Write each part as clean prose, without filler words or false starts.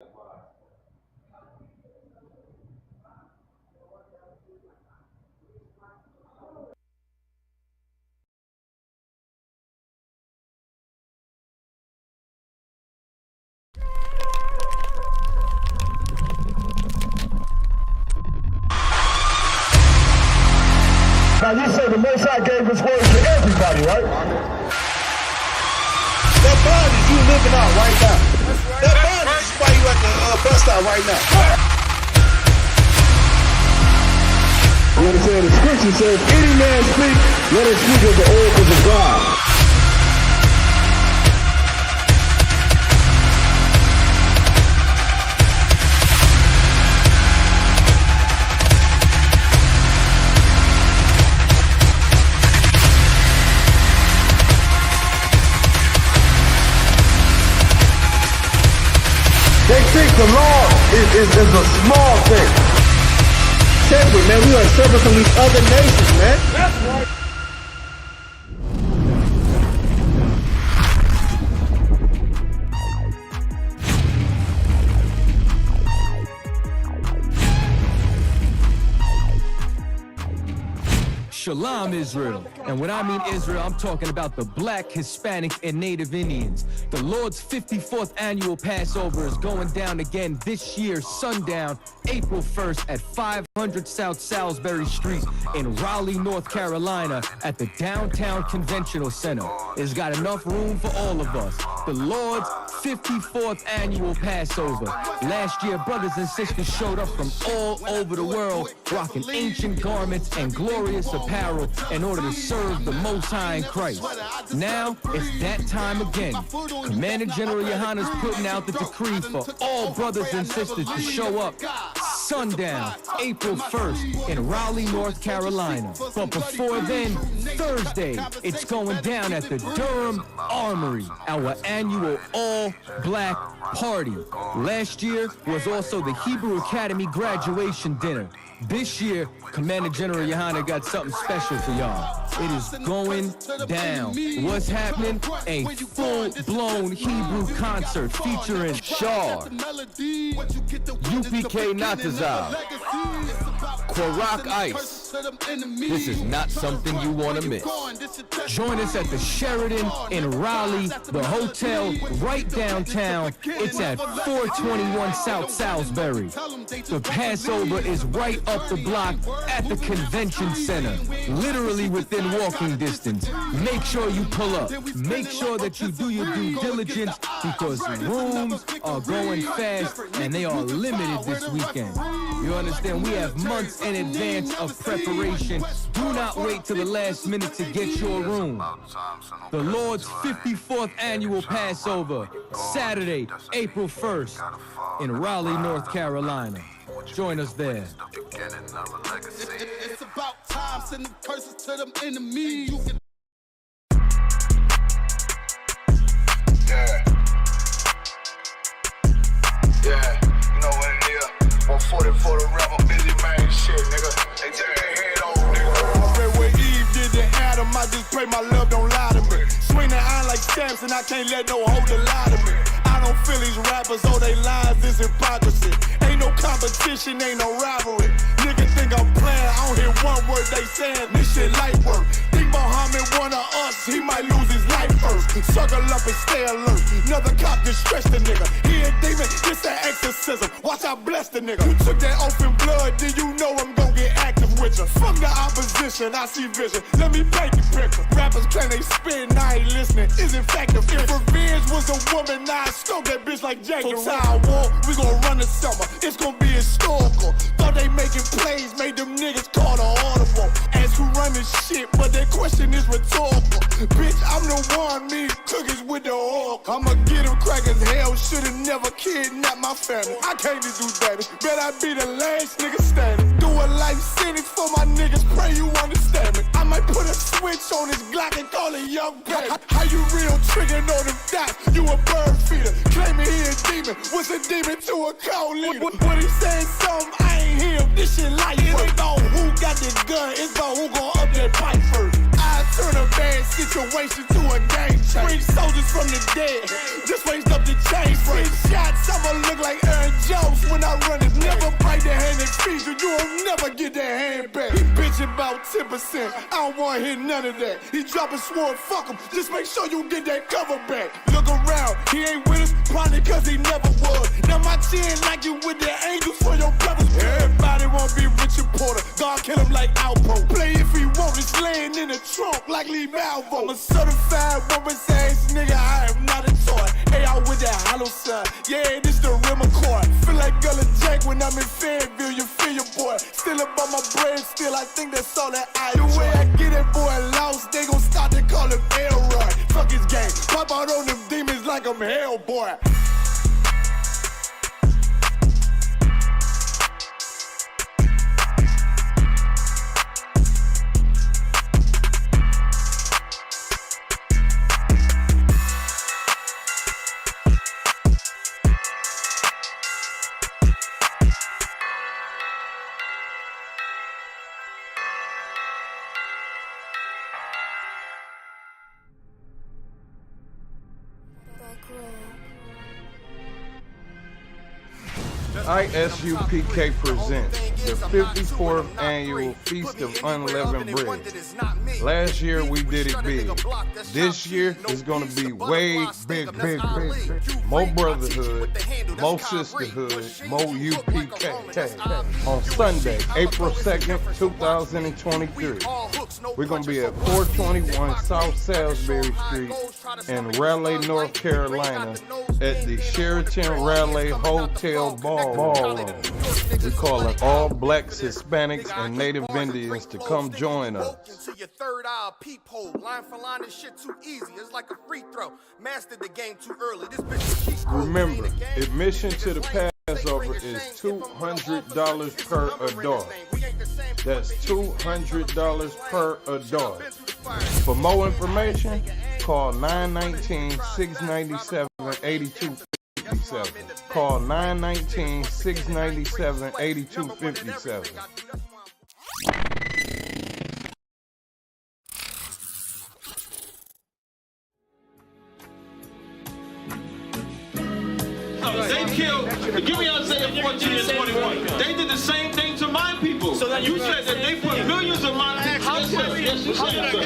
Now you say the Most High gave His word to everybody, right? That bond is you living out right now. That bond is why you at the bus stop right now. You understand? The scripture says, any man speak, let him speak of the oracles of God. They think the law is a small thing. Separate, man. We are separate from these other nations, man. That's right. Shalom, Israel. And when I mean Israel, I'm talking about the Black, Hispanic, and Native Indians. The Lord's 54th annual Passover is going down again this year, sundown, April 1st at 500 South Salisbury Street in Raleigh, North Carolina at the Downtown Conventional Center. It's got enough room for all of us. The Lord's 54th annual Passover. Last year, brothers and sisters showed up from all over the world, rocking ancient garments and glorious apparel in order to serve the Most High in Christ. Now, it's that time again. Commander General Yohana's putting out the decree for all brothers and sisters to show up sundown, April 1st in Raleigh, North Carolina. But before then, Thursday, it's going down at the Durham Armory, our annual all-black party. Last year was also the Hebrew Academy graduation dinner. This year, Commander General Yohana got something special for y'all. It is going down. What's happening? A full-blown Hebrew concert featuring Shar, UPK Natazal, Kwarak Ice. This is not something you want to miss. Join us at the Sheridan in Raleigh, the hotel right downtown. It's at 421 South Salisbury. The Passover is right up the block at the convention center, literally within walking distance. Make sure you pull up. Make sure that you do your due diligence because rooms are going fast and they are limited this weekend. You understand? We have months in advance of preparation. Do not wait till the last minute to get your room. The Lord's 54th annual Passover, Saturday, April 1st in Raleigh, North Carolina. Join us there. It's about time, sending curses to them enemies. Yeah, you know what it is. 140 for the rebel, busy man shit, nigga. They tear their head over, nigga. I pray what Eve did to Adam, I just pray my love don't lie to me. Swing the iron like Samson, I can't let no holder lie to me. I don't feel these rappers, all they lies is hypocrisy. Ain't no competition, ain't no rivalry. Niggas think I'm playing, I don't hear one word they saying, this shit light work. Think Muhammad one of us, he might lose his life first. Suckle up and stay alert, another cop just stretch the nigga. He a demon, this an exorcism, watch I bless the nigga. You took that open blood, then you know I'm gon' get active with you. From the opposition, I see vision, let me paint the picture. Rappers claim they spit, and I ain't listening, is effective. If revenge was a woman, now I stroke that bitch like Jackie. So Tower War, we gon' run the summer, it's gon' be historical. Thought they making plays, made them niggas call the audible. Ask who run this shit, but that question is rhetorical. Bitch, I'm the one, me cookies with the oil. I'ma get them crackers, hell, should've never kidnapped my family. I can't do that, bet I be the last nigga standing. Do a life sentence for my niggas, pray you understand me. I might put a switch on his Glock and call it Young Baby. How you real triggering on them dots? You a bird feeder, claiming he a demon. What's a demon to a cold leader? When he saying something, I ain't hear him. This shit like it ain't about who got the gun, it's about who gon' up that pipe first. I turn a bad situation to a game changer. Bring soldiers from the dead, just raised up the chain frame. Shots, I'ma look like Aaron Jones when I run it. Never bite the hand and feed you, you'll never get that hand back. He bitchin' about 10%, I don't wanna hear none of that. He dropping sword, fuck him, just make sure you get that cover back. Look around, he ain't with us, probably cause he never was. Now my chin like you with the angels for your brothers. Everybody wanna be Richard Porter, God kill him like Alpo. Play if he want, it's laying in the trunk like Lee Malvo. I'm a certified woman's ass nigga, I am not a toy. Hey, out with that hollow side, yeah, this the real McCoy. Feel like Gullah Jack when I'm in Fayetteville, you feel your boy. Still up on my brain, still I think that's all that I do. The way I get that boy lost, they gon' start to call him Elroy. Fuck his game, pop out on them demons like I'm Hellboy. ISUPK presents the 54th annual Feast of Unleavened Bread. Last year we did it big. This year is going to be way big. More brotherhood, more sisterhood, more UPK. On Sunday, April 2nd, 2023, we're going to be at 421 South Salisbury Street in Raleigh, North Carolina at the Sheraton Raleigh Hotel Ballroom. We're calling all blacks, Hispanics, and Native Indians to come join us. Your third eye peephole, line for line, this shit too easy. It's like a free throw. Mastered the game too early. This bitch is Remember, admission to the Passover is $200 per adult. That's $200 per adult. For more information, call 919-697-8257. Call 919-697-8257. They killed, give me Isaiah 14 and 21. They did the same thing to my people. So that you said that they put millions of my people. Yes, you said so.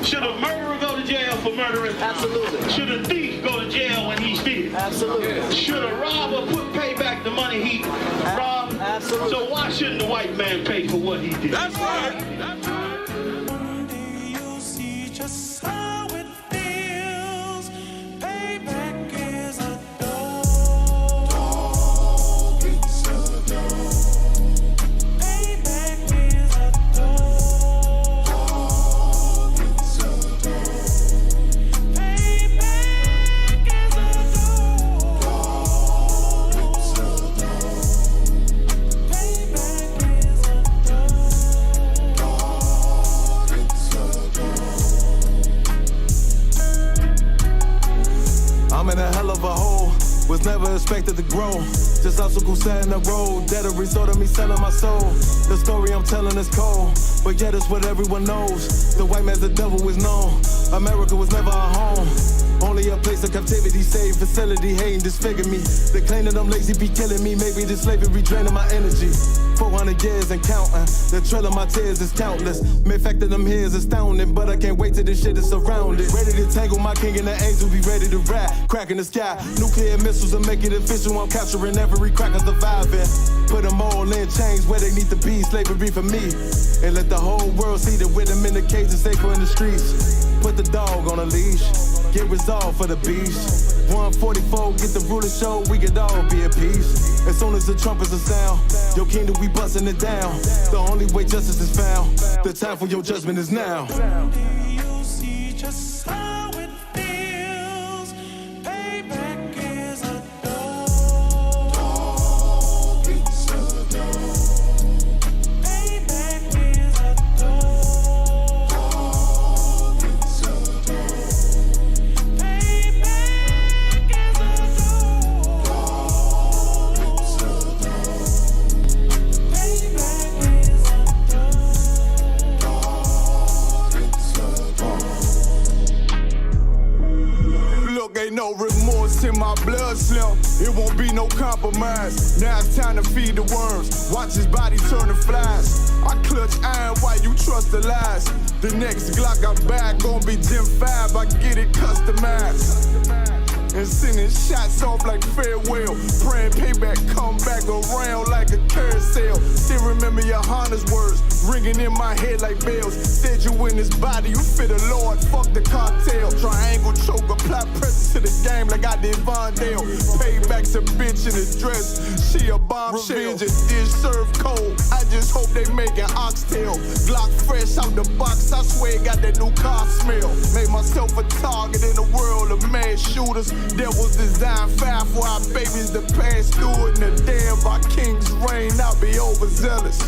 Should a murderer go to jail for murdering? Absolutely. Should a thief go to jail when he steals? Absolutely. Should a robber pay back the money he robbed? Absolutely. So why shouldn't the white man pay for what he did? That's right. That's right. One day you'll see just how it feels. Payback is a dog. It's a dog. Payback is a dog. It's a dog. Payback is a dog. It's a dog. Payback is a I'm in a hell of a hole, was never expected to grow. Just obstacles set in the road, that a result of me selling my soul. The story I'm telling is cold, but yet it's what everyone knows. The white man's the devil is known. America was never our home. Only a place of captivity, save facility, hating, disfigure me. They claim that I'm lazy, be killing me. Maybe this slavery draining my energy. 400 years and counting. The trail of my tears is countless. Main fact that I'm here is astounding, but I can't wait till this shit is surrounded. Ready to tangle my king and the angels, be ready to rap. Crack in the sky, nuclear missiles will make it official. I'm capturing every cracker surviving. Put them all in chains where they need to be. Slavery for me. And let the whole world see that with them in the cage and safer in the streets. Put the dog on a leash. Get resolved for the beast. 144, get the ruler show, we could all be at peace. As soon as the trumpets are sound, your kingdom we busting it down. The only way justice is found, the time for your judgment is now. you'll see just how it feels. Payback is a dog. It's a dog. won't be no compromise. Now it's time to feed the worms. Watch his body turn to flies. I clutch iron while you trust the lies. The next Glock I buy gon' be Gen 5. I get it customized. And sending shots off like farewell. Praying payback come back around like a carousel. Still remember your Honda's words ringing in my head like bells. Said you in this body, you fit a Lord, fuck the cartel. Triangle choke, apply pressure to the game like I did Vondale. Payback's a bitch in a dress, she a bombshell. Revenge is dish served cold, I just hope they making oxtail. Glock fresh out the box, I swear it got that new car smell. Made myself a target in the world of mad shooters. Devils design fire for our babies to pass through it. And the damn by King's reign, I'll be overzealous.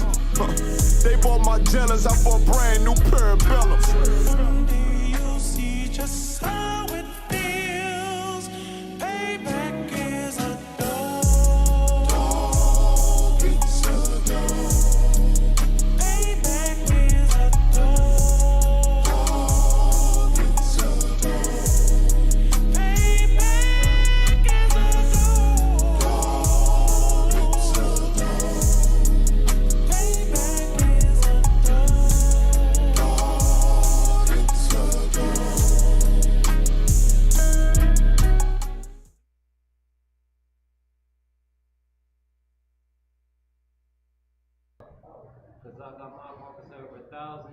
They bought my jealous, I bought brand new parabellums. Someday you'll see just how it feels. Payback is a dog. It's a dog. Payback is a dog. It's a dog. Payback is a dog. It's a dog. Payback is a dog. It's a dog. Cause I got my markers over 1,000.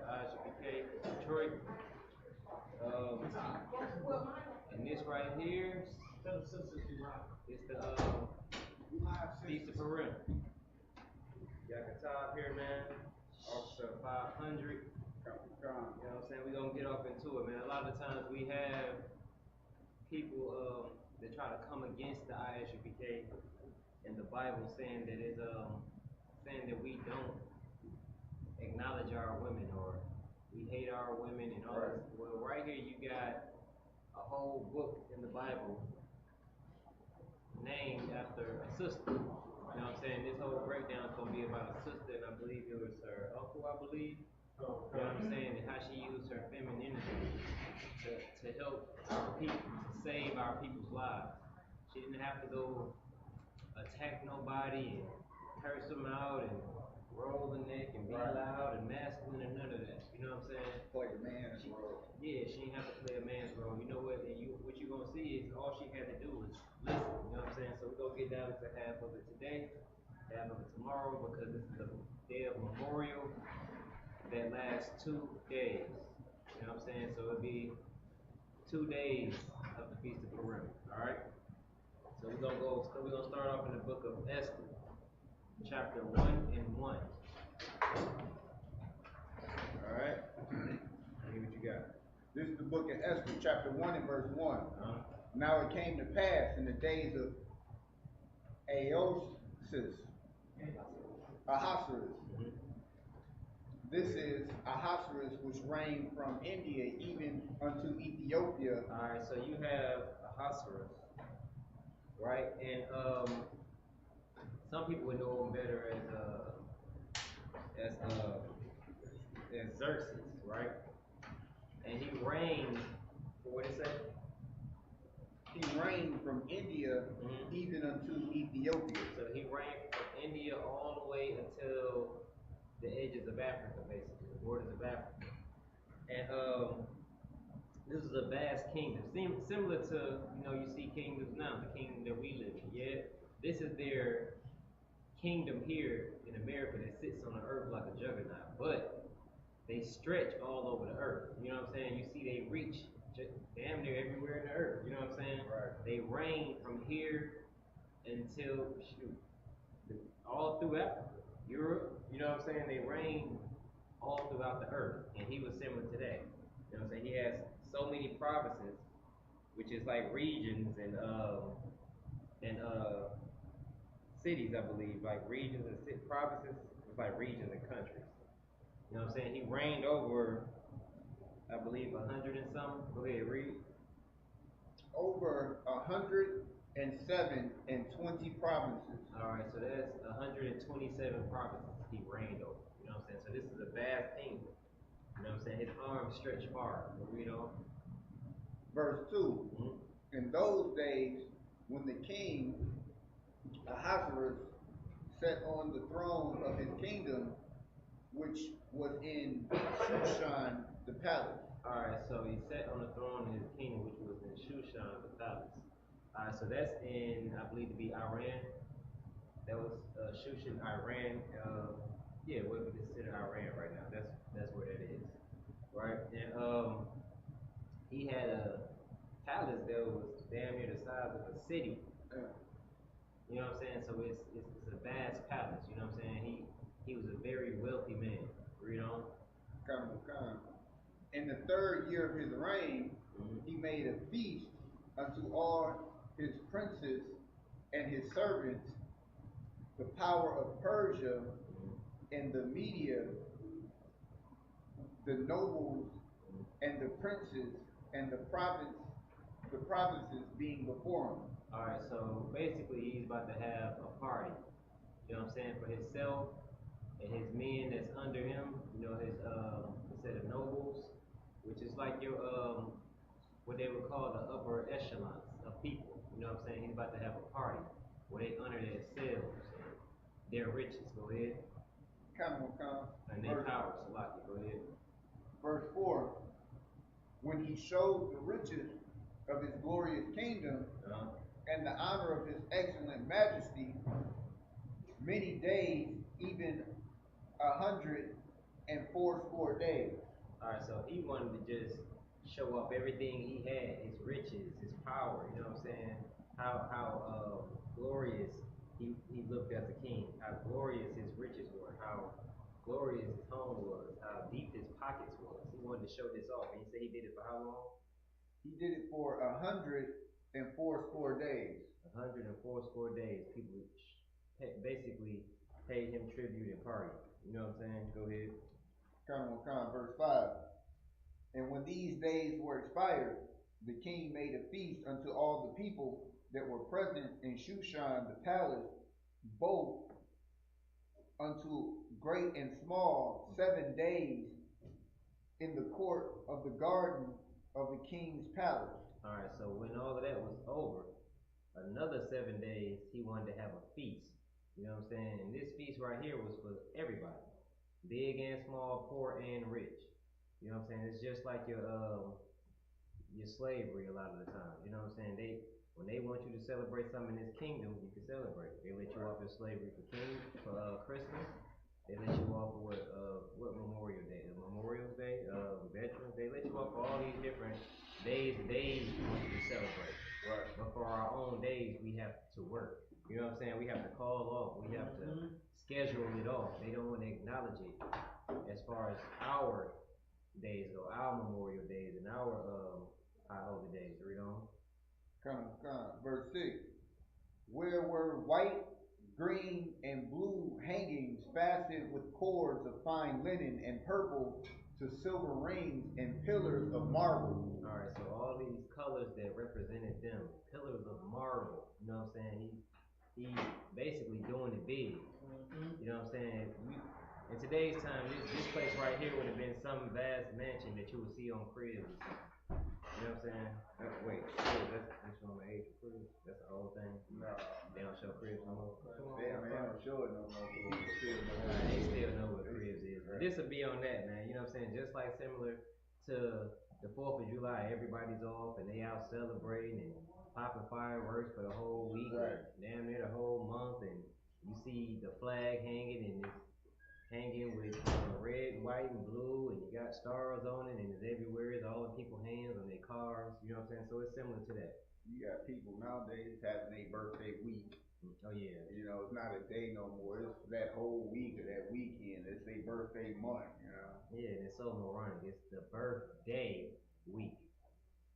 ISBK Detroit. And this right here is the Feast of Purim. Yakata here, man. Officer 500. You know what I'm saying? We're gonna get up into it, man. A lot of the times we have people that try to come against the ISUPK and the Bible saying that it's saying that we don't acknowledge our women or we hate our women and all this. Well, right here you got a whole book in the Bible named after a sister. You know what I'm saying? This whole breakdown is gonna be about a sister, and I believe it was her uncle, I believe. You know what I'm saying? And how she used her femininity to help our people, to save our people's lives. She didn't have to go attack nobody and curse them out and roll the neck and be loud and masculine and none of that. You know what I'm saying? Play the man's role. Yeah, she didn't have to play a man's role. You know what? And what you're gonna see is all she had to do was listen. You know what I'm saying? So we're gonna get down into half of it today, half of it tomorrow, because this is the day of memorial that lasts 2 days. You know what I'm saying? So it'll be 2 days of the Feast of Purim. All right. So we're gonna start off in the book of Esther, chapter 1 and 1. All right. See what you got. This is the book of Esther, chapter 1 and verse 1. Now it came to pass in the days of Ahasuerus. This is Ahasuerus, which reigned from India even unto Ethiopia. All right, so you have Ahasuerus, right? And some people would know him better as Xerxes, right? And he reigned, what did it say? He reigned from India even unto Ethiopia. So he reigned from India all the way until the edges of Africa, basically, the borders of Africa. And this is a vast kingdom, similar to, you see kingdoms now, the kingdom that we live in. Yeah, this is their kingdom here in America that sits on the earth like a juggernaut, but they stretch all over the earth. You know what I'm saying? You see, they reach damn near everywhere in the earth. You know what I'm saying? Right. They reign from here until all through Africa, Europe. You know what I'm saying? They reign all throughout the earth, and he was similar to that. You know what I'm saying? He has so many provinces, which is like regions and cities, I believe, like regions and provinces. It's like regions and countries. You know what I'm saying? He reigned over, I believe, 100 and something. Go ahead, read. Over 107 and 20 provinces. All right, so that's 127 provinces he reigned over. You know what I'm saying? So this is a vast kingdom. You know what I'm saying? His arms stretch far. We'll read on. Verse 2. In those days when the king Ahasuerus sat on the throne of his kingdom, which was in Shushan the palace. Alright, so he sat on the throne in his kingdom, which was in Shushan, the palace. Alright, so that's in, I believe to be Iran. That was Shushan, Iran. Yeah, what we consider Iran right now. That's where that is, right? And he had a palace that was damn near the size of a city. You know what I'm saying? So it's a vast palace. You know what I'm saying? He was a very wealthy man. Read on. Come. In the third year of his reign, he made a feast unto all his princes and his servants, the power of Persia and the Media, the nobles and the princes and the provinces being before him. Alright, so basically he's about to have a party. You know what I'm saying? For himself and his men that's under him, you know, his set of nobles, which is like your what they would call the upper echelons of people. You know what I'm saying? He's about to have a party where they honor themselves and their riches. Go ahead. Come. And their power, Salaki. Go ahead. Verse 4. When he showed the riches of his glorious kingdom and the honor of his excellent majesty, many days, even 180 days. Alright, so he wanted to just show up everything he had, his riches, his power, you know what I'm saying? How glorious he looked as a king, how glorious his riches were, how glorious his home was, how deep his pockets was. He wanted to show this off. And he said he did it for how long? He did it for 180 days. 180 days. People basically paid him tribute and party. You know what I'm saying? Go ahead. Come, verse 5. And when these days were expired, the king made a feast unto all the people that were present in Shushan the palace, both unto great and small, 7 days in the court of the garden of the king's palace. Alright, so when all of that was over, another 7 days he wanted to have a feast. You know what I'm saying? And this feast right here was for everybody. Big and small, poor and rich. You know what I'm saying? It's just like your slavery a lot of the time. You know what I'm saying? When they want you to celebrate something in this kingdom, you can celebrate. They let you off your slavery for Christmas. They let you off for what Memorial Day? The Memorial Day, Veterans. They let you off for all these different days we want you to celebrate. Right. But for our own days, we have to work. You know what I'm saying? We have to call off. We have to schedule it off. They don't want to acknowledge it as far as our days go, our Memorial Days and our high holy days. Read on. Come. Verse 6. Where were white, green, and blue hangings fastened with cords of fine linen and purple to silver rings and pillars of marble. Alright, so all these colors that represented them, pillars of marble. You know what I'm saying? He's basically doing it big. You know what I'm saying? In today's time, this place right here would have been some vast mansion that you would see on cribs. You know what I'm saying? Wait, that's showing my age for cribs. That's the whole thing. No. They don't show cribs no more. Damn, man, I don't show it no more. They still know what cribs is. Right. This will be on that, man. You know what I'm saying? Just like similar to the 4th of July, everybody's off and they out celebrating and popping fireworks for the whole week, right. Damn near the whole month, and you see the flag hanging and it's hanging with red, white, and blue, and you got stars on it, and it's everywhere. It's all in people's hands on their cars. You know what I'm saying? So it's similar to that. You got people nowadays having their birthday week. Oh yeah. You know, it's not a day no more. It's that whole week or that weekend. It's their birthday month. You know. Yeah, and it's so moronic. It's the birthday week.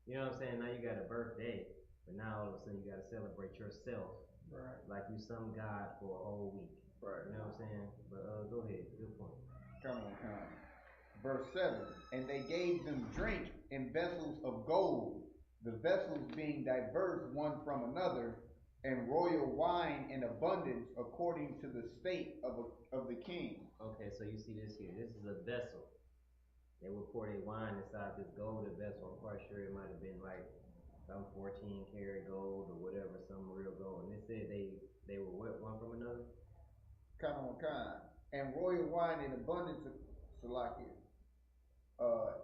You know what I'm saying? Now you got a birthday, but now all of a sudden you got to celebrate yourself. Right. Like you some god for a whole week. Right. You know what I'm saying? But go ahead. Good point. Come. Verse 7. And they gave them drink in vessels of gold, the vessels being diverse one from another, and royal wine in abundance according to the state of the king. Okay, so you see this here. This is a vessel. They would pour their wine inside this golden vessel. I'm quite sure it might have been like some 14 karat gold or whatever, some real gold. And they said they were what, one from another? Kind. And royal wine in abundance of Salakia.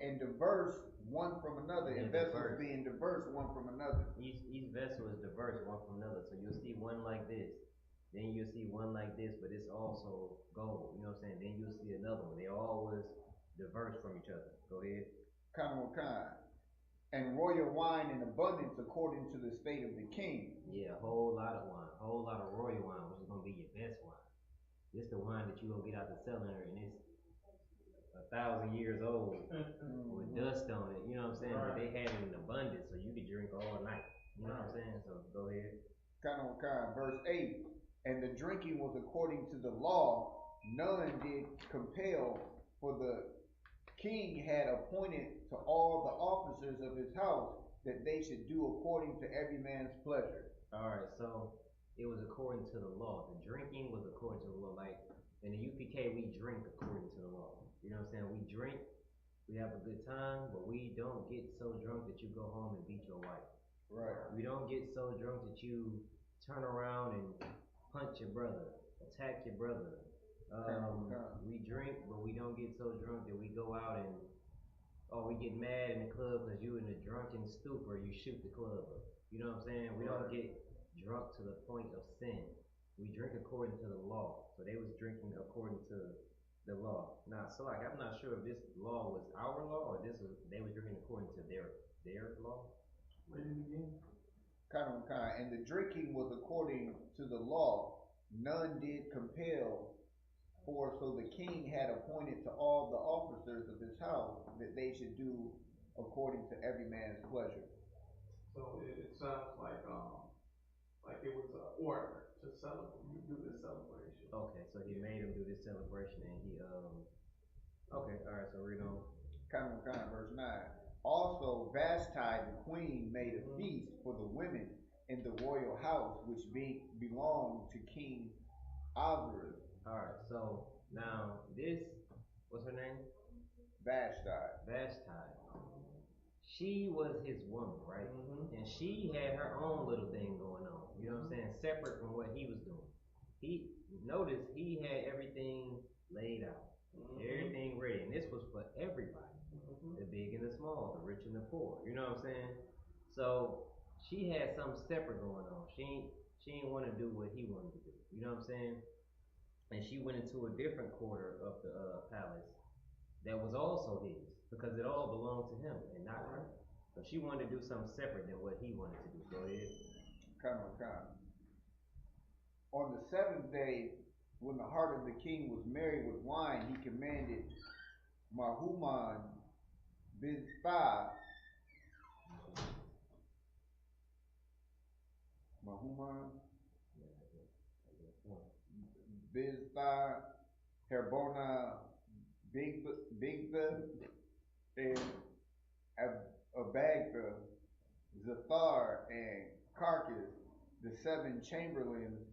And diverse one from another, Yeah, and vessels diverse. being diverse one from another. Each vessel is diverse one from another. So you'll see one like this, then you'll see one like this, but it's also gold. You know what I'm saying? Then you'll see another one. They always diverse from each other. Go ahead. Kind. And royal wine in abundance according to the state of the king. Yeah, a whole lot of wine, a whole lot of royal wine, which is gonna be your best wine. This the wine that you gonna get out the cellar and it's 1,000 years old with dust on it. You know what I'm saying? But they had it in abundance, so you could drink all night. You know what I'm saying? So go ahead. Kind. Verse 8. And the drinking was according to the law, none did compel, for the king had appointed to all the officers of his house that they should do according to every man's pleasure. All right, so it was according to the law. The drinking was according to the law. Like in the UPK, we drink according to the law. You know what I'm saying? We drink, we have a good time, but we don't get so drunk that you go home and beat your wife. Right. We don't get so drunk that you turn around and punch your brother, attack your brother. We drink, but we don't get so drunk that we go out and, we get mad in the club because you in a drunken stupor, you shoot the club up. You know what I'm saying? We don't get drunk to the point of sin. We drink according to the law. So they was drinking according to the law. Now, so like, I'm not sure if this law was our law or they were drinking according to their law. Read it again. Kind. And the drinking was according to the law, none did compel, for so the king had appointed to all the officers of his house that they should do according to every man's pleasure. So it sounds like it was an order to celebrate. You do this celebration. Okay, so he made him do this celebration, and he okay, all right. So read on. Kind. Verse 9. Also Vashti the queen made a feast for the women in the royal house, which belonged to King Ahasuerus. All right, so now this, what's her name? Vashti. She was his woman, right? And she had her own little thing going on. You know what I'm saying? Separate from what he was doing. He had everything laid out, everything ready, and this was for everybody, the big and the small, the rich and the poor. You know what I'm saying? So she had something separate going on. She didn't want to do what he wanted to do. You know what I'm saying? And she went into a different quarter of the palace that was also his, because it all belonged to him and not her. So she wanted to do something separate than what he wanted to do. Go ahead. Come. On the seventh day, when the heart of the king was merry with wine, he commanded Mahuman Biztha, Biztha, Herbona, Bigtha, and Abagtha, Zathar, and Carcass, the 7 chamberlains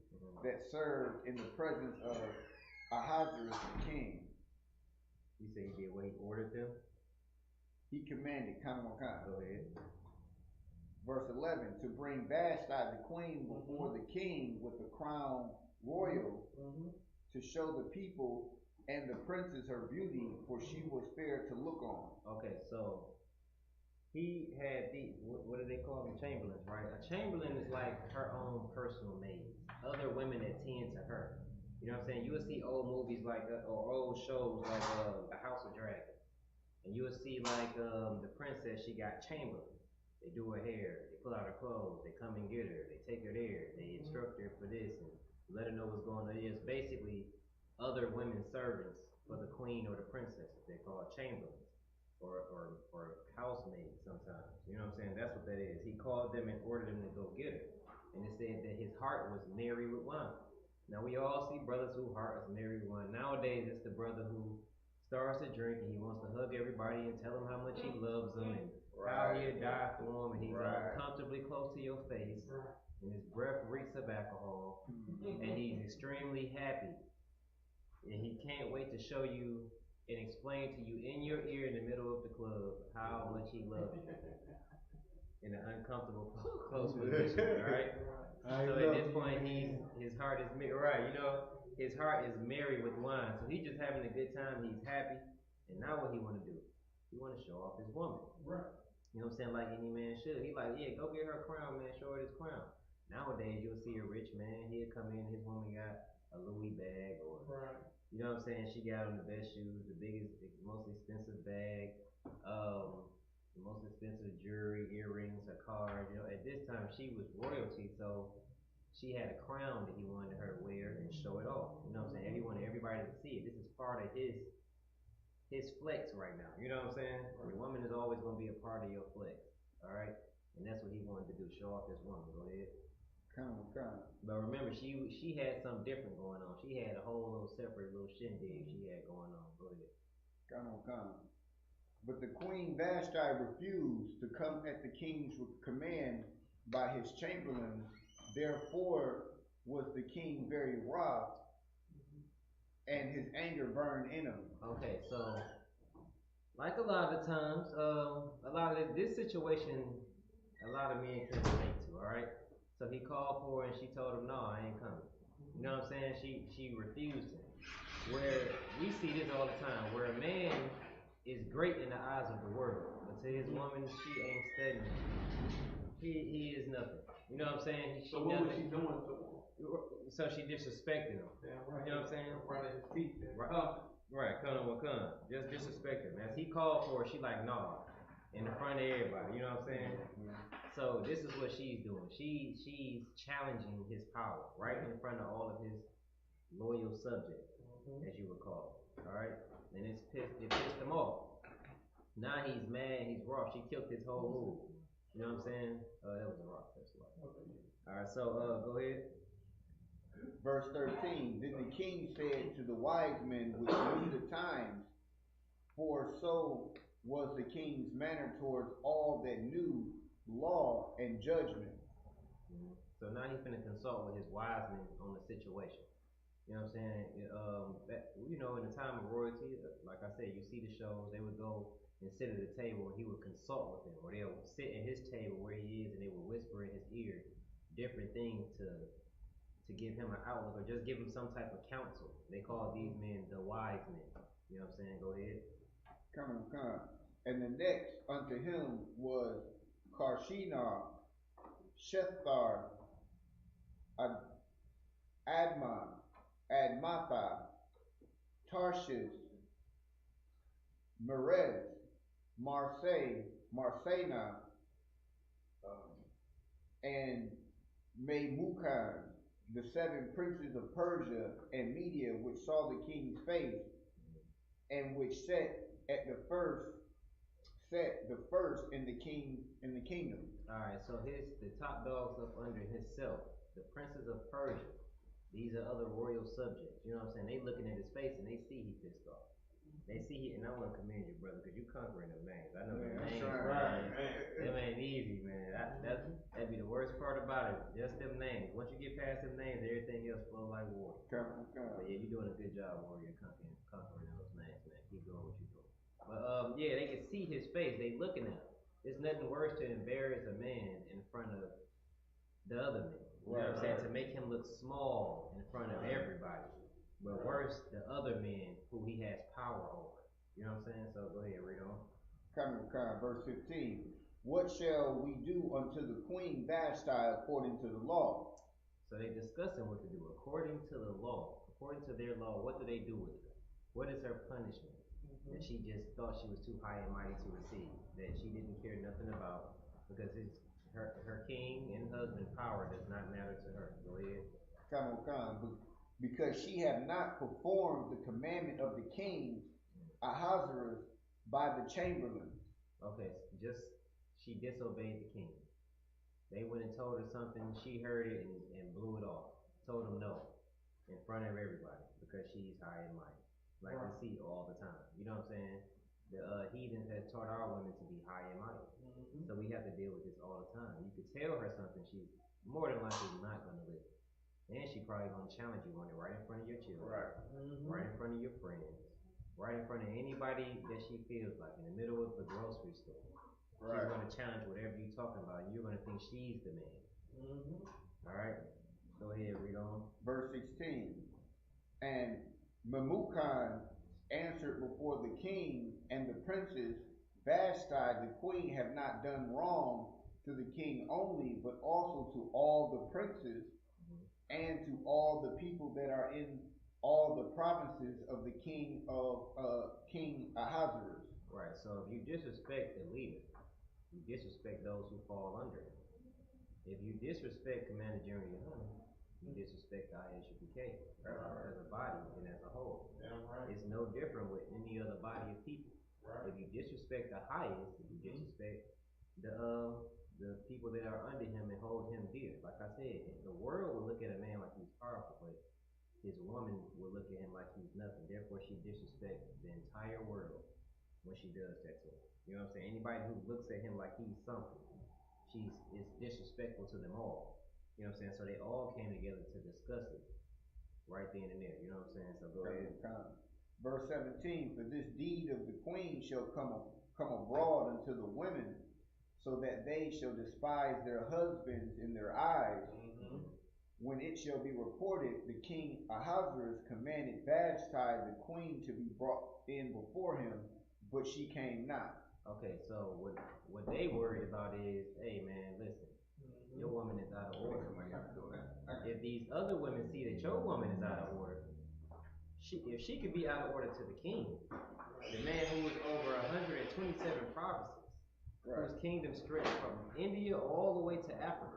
that served in the presence of Ahasuerus the king. He said he did what he ordered them? He commanded, Go ahead. Verse 11, to bring Vashti the queen before the king with the crown royal, to show the people and the princess her beauty, for she was fair to look on. Okay, so he had what do they call them? Chamberlains, right? A chamberlain is like her own personal maid. Other women that tend to her. You know what I'm saying? You will see old movies like or old shows like The House of Dragons, and you will see like the princess. She got chamberlains. They do her hair. They pull out her clothes. They come and get her. They take her there. They instruct her for this and let her know what's going on. It's basically other women servants for the queen or the princess. They call chamberlains or housemaids sometimes. You know what I'm saying? That's what that is. He called them and ordered them to go get her. And it said that his heart was merry with wine. Now we all see brothers whose heart is merry with wine. Nowadays it's the brother who starts to drink and he wants to hug everybody and tell them how much he loves them and how he'll die for them, and he's uncomfortably close to your face, and his breath reeks of alcohol, and he's extremely happy, and he can't wait to show you and explain to you in your ear in the middle of the club how much he loves you. in an uncomfortable close position, all right? So at this point, his heart is right. You know, his heart is merry with wine. So he's just having a good time. He's happy. And now what he want to do? He want to show off his woman. Right. You know what I'm saying? Like any man should. He like, yeah, go get her a crown, man. Show her this crown. Nowadays, you'll see a rich man. He'll come in. His woman got a Louis bag, or you know what I'm saying? She got on the best shoes, the biggest, most expensive bag. The most expensive jewelry, earrings, her car. You know, at this time she was royalty, so she had a crown that he wanted her to wear and show it off. You know what I'm saying? Everybody to see it. This is part of his flex right now. You know what I'm saying? Right. Your woman is always gonna be a part of your flex. All right, and that's what he wanted to do. Show off his woman. Go ahead. Come. But remember, she had something different going on. She had a whole little separate little shindig she had going on. Go ahead. Come. But the queen Vashti refused to come at the king's command by his chamberlains. Therefore was the king very wroth, and his anger burned in him. Okay, so like a lot of times, a lot of this situation, a lot of men can relate to. All right, so he called for her and she told him, "No, I ain't coming." You know what I'm saying? She refused him. Where we see this all the time, where a man is great in the eyes of the world, but to his woman, she ain't studying. He is nothing. You know what I'm saying? So what was she doing to him? So she disrespected him. Yeah, right. You know what I'm saying? Running his teeth. Right, come. Just disrespect him. As he called for her, she like, nah, in the front of everybody. You know what I'm saying? So this is what she's doing. She's challenging his power right in front of all of his loyal subjects, as you would call it. All right, and it pissed him off. Now he's mad. He's raw. She killed his whole move. You know what I'm saying? That was a rock. That's why. All right, so go ahead. Verse 13, then the king said to the wise men which knew the times, for so was the king's manner towards all that knew law and judgment. So now he's finna consult with his wise men on the situation. You know what I'm saying? In the time of royalty, like I said, you see the shows, they would go and sit at the table and he would consult with them, or they'll sit at his table where he is and they would whisper in his ear different things to give him an outlook or just give him some type of counsel. They call these men the wise men. You know what I'm saying? Go ahead. Come. And the next unto him was Karshinar, Shethar, Admatha, Tarshish, Merez, Marsena, and Memucan, the 7 princes of Persia and Media, which saw the king's face, and which set the first in the kingdom. All right, so the top dogs up under himself, the princes of Persia. These are other royal subjects. You know what I'm saying? They looking at his face and they see he pissed off. They see it, and I want to commend you, brother, because you conquering them names. I know the names, man. Them ain't easy, man. That'd be the worst part about it. Just them names. Once you get past them names, everything else flow like water. But yeah, you're doing a good job, warrior, conquering those names, man. Keep doing what you're doing. But yeah, they can see his face. They looking at him. It's nothing worse to embarrass a man in front of the other men. You know what I'm saying? To make him look small in front of everybody. But worse, the other men who he has power over. You know what I'm saying? So go ahead, read on. Verse 15. What shall we do unto the queen Vashti according to the law? So they discussing what to do according to the law. According to their law, what do they do with her? What is her punishment? That she just thought she was too high and mighty to receive. That she didn't care nothing about, because her king and husband power does not matter to her. Go ahead. Because she have not performed the commandment of the king Ahasuerus by the chamberlain. Okay, she disobeyed the king. They went and told her something, she heard it and blew it off. Told him no in front of everybody because she's high and mighty. Like we see all the time. You know what I'm saying? The heathens has taught our women to be high and mighty. So we have to deal with this all the time. You could tell her something, she's more than likely not going to listen. And she probably gonna challenge you on it right in front of your children, right in front of your friends, right in front of anybody that she feels like, in the middle of the grocery store. Right. She's gonna challenge whatever you're talking about. You're gonna think she's the man. All right. Go ahead, read on. Verse 16. And Memucan answered before the king and the princes, Vashti the queen have not done wrong to the king only, but also to all the princes and to all the people that are in all the provinces of the king of King Ahasuerus. Right. So if you disrespect the leader, you disrespect those who fall under him. If you disrespect Commander General Yohana, you disrespect the ISUPK as a body and as a whole. Right. It's no different with any other body of people. Right. If you disrespect the highest, you disrespect the people that are under him and hold him dear. Like I said, the world will look at a man like he's powerful, but his woman will look at him like he's nothing. Therefore, she disrespects the entire world when she does that to him. You know what I'm saying? Anybody who looks at him like he's something, is disrespectful to them all. You know what I'm saying? So they all came together to discuss it right then and there. You know what I'm saying? So go ahead. Verse 17, for this deed of the queen shall come abroad unto the women, so that they shall despise their husbands in their eyes. When it shall be reported, the king Ahasuerus commanded Vashti the queen to be brought in before him, but she came not. Okay, so what they worried about is, hey man, listen, your woman is out of order. If these other women see that your woman is out of order, if she could be out of order to the king, the man who was over 127 provinces, whose kingdom stretched from India all the way to Africa.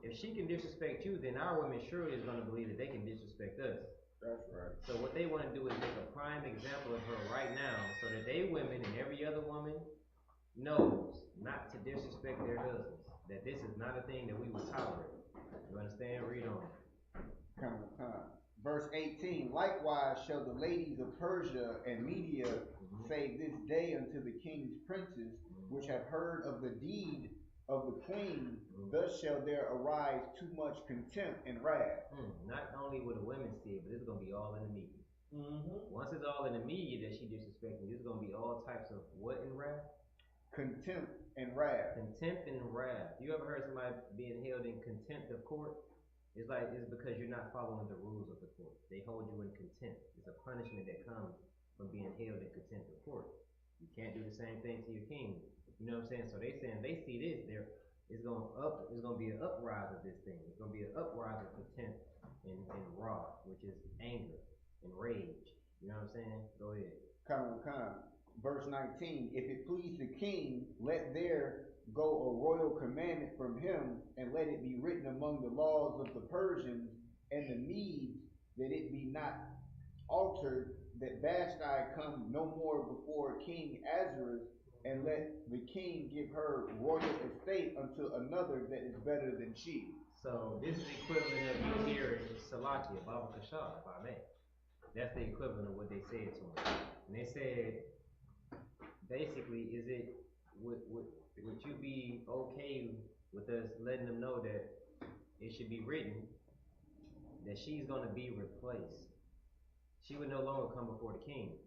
If she can disrespect you, then our women surely is going to believe that they can disrespect us. That's right. So what they want to do is make a prime example of her right now, so that they women and every other woman knows not to disrespect their husbands. That this is not a thing that we would tolerate. You understand? Read on. Verse 18, likewise shall the ladies of Persia and Media say this day unto the king's princes, which have heard of the deed of the queen, thus shall there arise too much contempt and wrath. Not only will the women see it, but it's going to be all in the media. Once it's all in the media that she disrespecting, there's going to be all types of what in wrath? Contempt and wrath. Contempt and wrath. You ever heard somebody being held in contempt of court? It's because you're not following the rules of the court. They hold you in contempt. It's a punishment that comes from being held in contempt of court. You can't do the same thing to your king. You know what I'm saying? So they see this, it's gonna be an uprise of this thing. It's gonna be an uprise of contempt and wrath, which is anger and rage. You know what I'm saying? Go ahead. Verse 19, if it please the king, let there go a royal commandment from him, and let it be written among the laws of the Persians and the Medes, that it be not altered, that Vashti come no more before King Ahasuerus, and let the king give her royal estate unto another that is better than she. So this is the equivalent of you hearing Salakia, Baba Kashar, if I may. That's the equivalent of what they said to him. And they said, basically, would you be okay with us letting them know that it should be written that she's going to be replaced? She would no longer come before the king.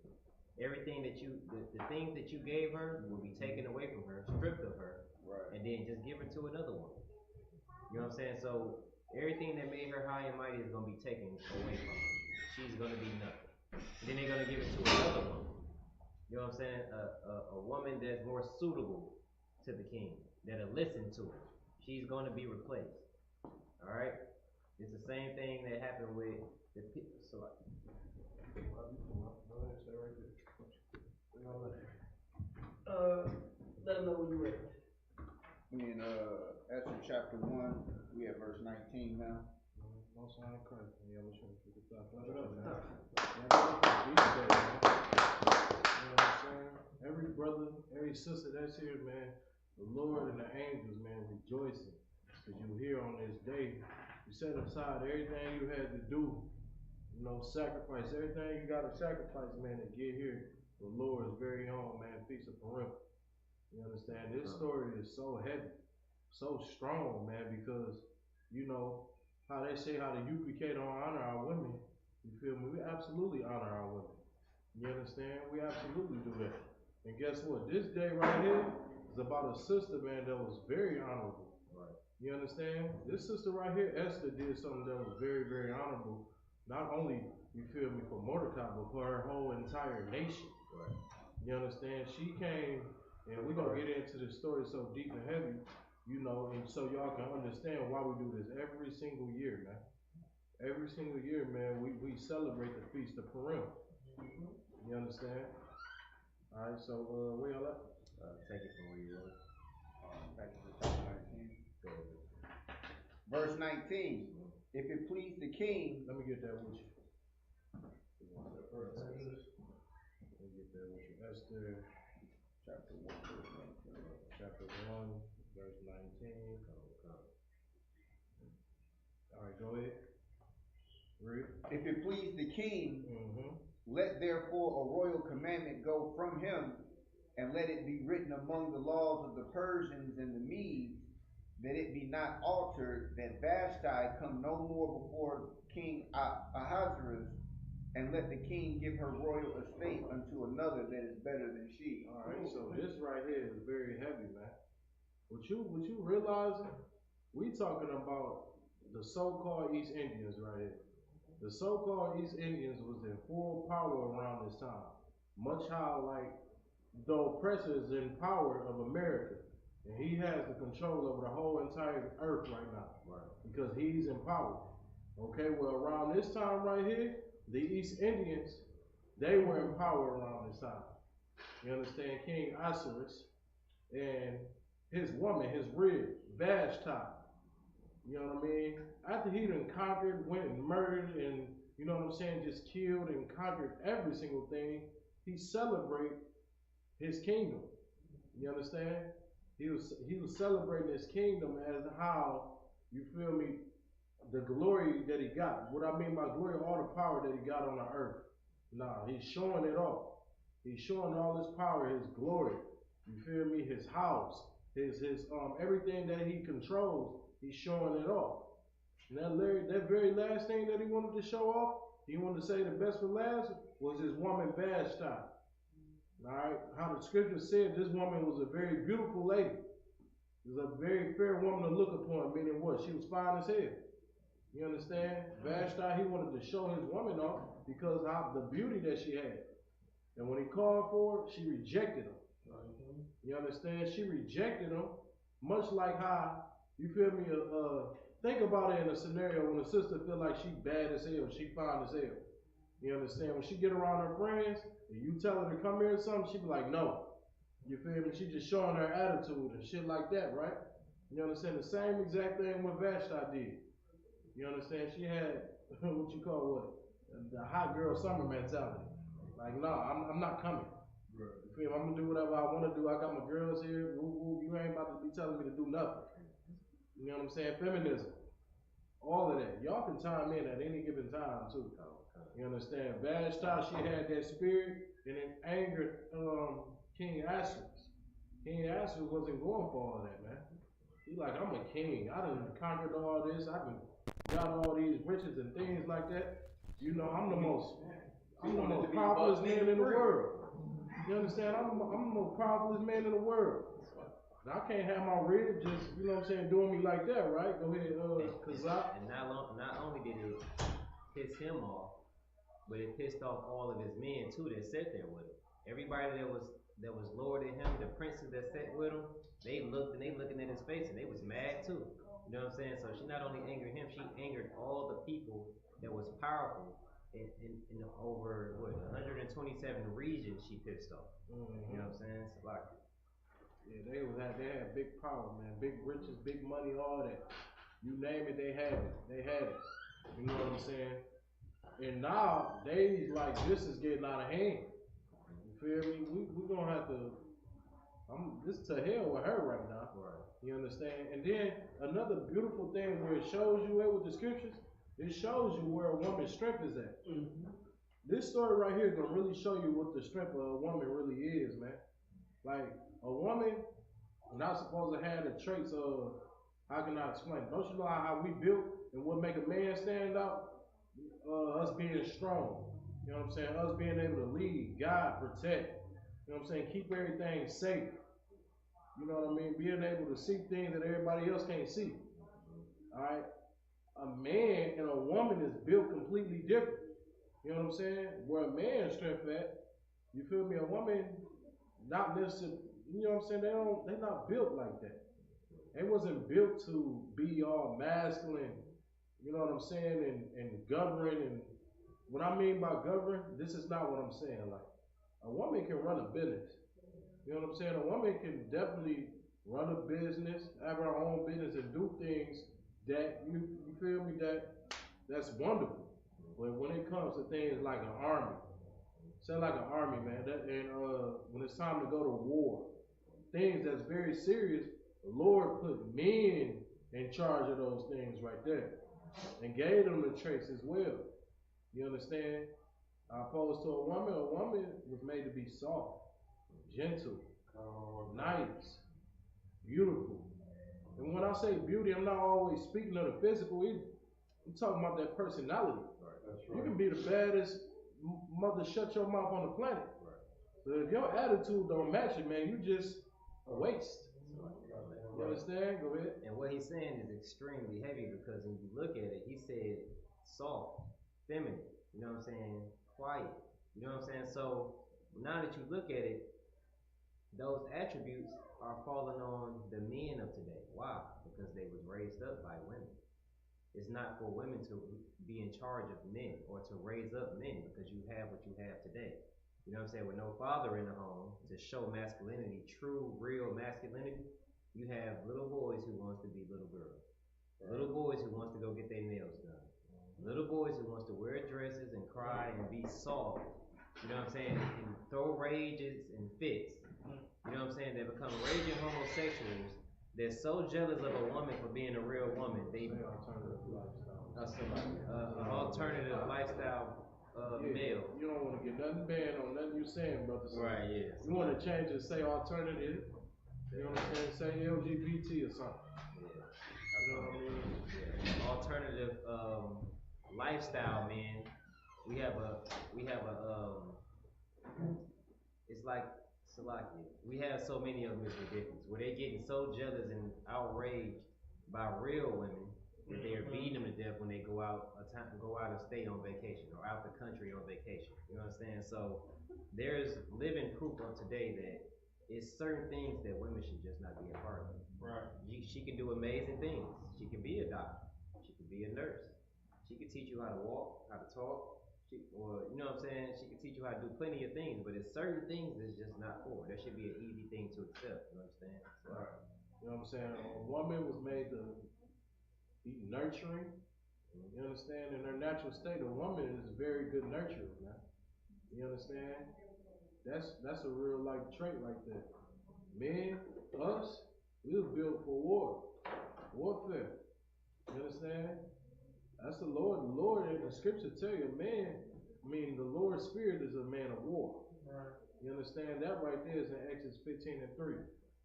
Everything that the things that you gave her will be taken away from her, stripped of her, and then just give her to another one. You know what I'm saying? So everything that made her high and mighty is going to be taken away from her. She's going to be nothing. And then they're going to give it to another woman. You know what I'm saying? A woman that's more suitable to the king, that'll listen to her. She's going to be replaced. All right? It's the same thing that happened with the people. So, let them know when you're ready. In Esther chapter 1, we have verse 19 now. Most High in Christ, man. Yeah, we're trying to figure stuff out. You know what I'm saying? Every brother, every sister that's here, man, the Lord and the angels, man, rejoicing. Because you here on this day. You set aside everything you had to do. You know, sacrifice everything you got to sacrifice, man, to get here. The Lord's very own, man, Feast of Purim. You understand? This story is so heavy, so strong, man, because, you know, how they say how the UPK don't honor our women, you feel me? We absolutely honor our women. You understand? We absolutely do that. And guess what? This day right here is about a sister, man, that was very honorable. Right. You understand? This sister right here, Esther, did something that was very, very honorable. Not only, you feel me, for Mordecai, but for her whole entire nation. Right. You understand? She came, and we're gonna get into this story so deep and heavy, you know, and so y'all can understand why we do this every single year, man. Every single year, man, we celebrate the feast of Purim. You understand? All right, so where y'all at? Take it from where you were. Back to the chapter 19. Verse 19. If it please the king, Let me get that with you. Let me get that with you. Esther, chapter 1, verse 19. chapter 1, verse 19. All right, go ahead. Read. If it please the king, Mm-hmm. let therefore a royal commandment go from him, and let it be written among the laws of the Persians and the Medes, that it be not altered, that Vashti come no more before King Ahasuerus, and let the king give her royal estate unto another that is better than she. All right, so this right here is very heavy, man. What you realizing? We talking about the so-called East Indians right here. The so-called East Indians was in full power around this time. Much how like the oppressor is in power of America. And he has the control over the whole entire earth right now. Right. Because he's in power. Okay, well around this time right here, the East Indians, they were in power around this time. You understand? King Ahasuerus and his woman, his rib, Vashti. You know what I mean? After he done conquered, went and murdered, and you know what I'm saying, just killed and conquered every single thing, he celebrated his kingdom. You understand? He was celebrating his kingdom as how, you feel me, the glory that he got. What I mean by glory, all the power that he got on the earth. Nah, he's showing it all. He's showing all his power, his glory. You feel me? His house, his everything that he controls, he's showing it off. And that very last thing that he wanted to show off, he wanted to say the best for last, was his woman Vashti. Alright, how the scripture said this woman was a very beautiful lady. She was a very fair woman to look upon, meaning what? She was fine as hell. You understand? Vashti, he wanted to show his woman off because of the beauty that she had. And when he called for her, she rejected him. You understand? She rejected him, much like how, you feel me, think about it in a scenario when a sister feel like she bad as hell, she fine as hell. You understand? When she get around her friends, and you tell her to come here or something, she be like, no. You feel me? She just showing her attitude and shit like that, right? You understand? The same exact thing what Vashti did. You understand? She had, what you call what? The hot girl summer mentality. Like, no, I'm not coming. You feel me? I'm gonna do whatever I wanna do. I got my girls here. You ain't about to be telling me to do nothing. You know what I'm saying? Feminism. All of that. Y'all can chime in at any given time too. You understand? Vashti, she had that spirit, and it angered King Ahasuerus. King Ahasuerus wasn't going for all that, man. He like, I'm a king. I done conquered all this. I done got all these riches and things like that. You know, I'm the most powerful man in the world. You understand? I'm the most powerful man in the world. And I can't have my rib just, you know what I'm saying, doing me like that, right? Go ahead, And not only did it piss him off, but it pissed off all of his men too that sat there with him. Everybody that was lower than him, the princes that sat with him, they looking at his face and they was mad too. You know what I'm saying? So she not only angered him, she angered all the people that was powerful in over 127 regions she pissed off. Mm-hmm. You know what I'm saying? It's like, yeah, they had big power, man, big riches, big money, all that. You name it, they had it. They had it. You know what I'm saying? And nowadays, like, this is getting out of hand. You feel me? We gonna have to. This to hell with her right now. right. You understand? And then another beautiful thing where it shows you with the scriptures, it shows you where a woman's strength is at. Mm-hmm. This story right here is gonna really show you what the strength of a woman really is, man. Like, a woman not supposed to have the traits of, how can I explain? Don't you know how we built and what make a man stand out? Us being strong. You know what I'm saying? Us being able to lead, guide, protect. You know what I'm saying? Keep everything safe. You know what I mean? Being able to see things that everybody else can't see. All right? A man and a woman is built completely different. You know what I'm saying? Where a man's strength at, you feel me? A woman, not necessarily, you know what I'm saying? They're not built like that. They wasn't built to be all masculine, you know what I'm saying, and govern. And what I mean by govern, this is not what I'm saying. Like, a woman can run a business. You know what I'm saying? A woman can definitely run a business, have her own business, and do things that you feel me, that's wonderful. But when it comes to things like an army, say like an army, man, when it's time to go to war, things that's very serious, the Lord put men in charge of those things right there and gave them the traits as well. You understand? Opposed to a woman was made to be soft, gentle, nice, beautiful. And when I say beauty, I'm not always speaking of the physical either. I'm talking about that personality. Right. You can be the baddest mother shut your mouth on the planet. Right. But if your attitude don't match it, man, you just a waste. You understand? Go ahead. And what he's saying is extremely heavy because when you look at it, he said soft, feminine, you know what I'm saying? Quiet. You know what I'm saying? So now that you look at it, those attributes are falling on the men of today. Why? Because they was raised up by women. It's not for women to be in charge of men or to raise up men because you have what you have today. You know what I'm saying? With no father in the home to show masculinity, true, real masculinity, you have little boys who wants to be little girls. Little boys who wants to go get their nails done. Little boys who wants to wear dresses and cry and be soft. You know what I'm saying? And throw rages and fits. You know what I'm saying? They become raging homosexuals. They're so jealous of a woman for being a real woman. They alternative lifestyle male. You don't want to get nothing banned on nothing you're saying, brother. So right, yeah. You want to change it, say alternative. You know what I'm saying? Say LGBT or something. Yeah. You know what I mean? Yeah. Alternative lifestyle, man. We have a it's like Salakia. We have so many of them, it's ridiculous. Where they're getting so jealous and outraged by real women that they are beating them to death when they go out of state on vacation or out the country on vacation. You know what I'm saying? So there's living proof of today that it's certain things that women should just not be a part of. Right. She can do amazing things. She can be a doctor. She can be a nurse. She can teach you how to walk, how to talk. Or, you know what I'm saying? She can teach you how to do plenty of things, but it's certain things that's just not for. That should be an easy thing to accept. You understand? So, right. You know what I'm saying? A woman was made to be nurturing. You understand? In her natural state, a woman is a very good nurturer, man. You understand? That's a real life trait right there. Men, us, we was built for warfare. You understand? That's the Lord. The Lord in the scripture tell you, the Lord's spirit is a man of war. Right. You understand? That right there is in Exodus 15:3.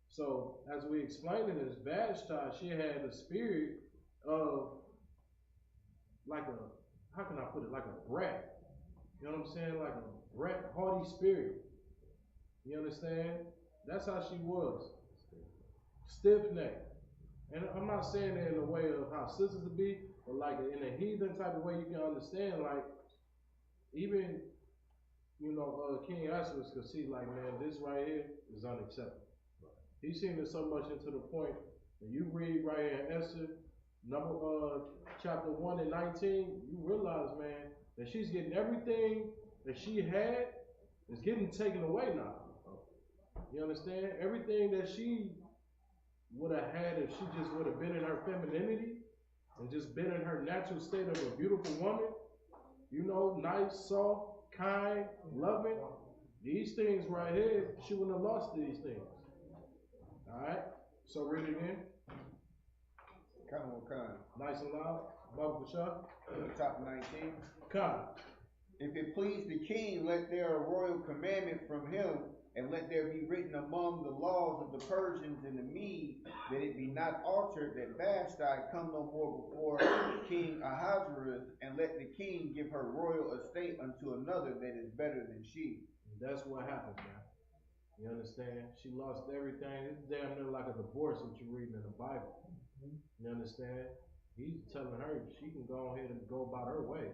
So as we explained in this Vashti, she had the spirit of like a, how can I put it, like a brat. You know what I'm saying? Like a brat, haughty spirit. You understand? That's how she was. Stiff-necked. And I'm not saying that in a way of how sisters would be, but like in a heathen type of way you can understand, like, even, King Ahasuerus could see, like, man, this right here is unacceptable. He seen it so much into the point, when you read right here in Esther, chapter 1 and 19, you realize, man, that she's getting everything that she had is getting taken away now. You understand? Everything that she would have had if she just would have been in her femininity and just been in her natural state of a beautiful woman, nice, soft, kind, loving, these things right here, she wouldn't have lost these things. Alright? So read it again. Come. Nice and loud. Baba Bashar. Top 19. Come. If it please the king, let there a royal commandment from him, and let there be written among the laws of the Persians and the Medes, that it be not altered, that Vashti come no more before King Ahasuerus, and let the king give her royal estate unto another that is better than she. That's what happened, man. You understand? She lost everything. It's damn near like a divorce what you reading in the Bible. You understand? He's telling her she can go ahead and go about her way.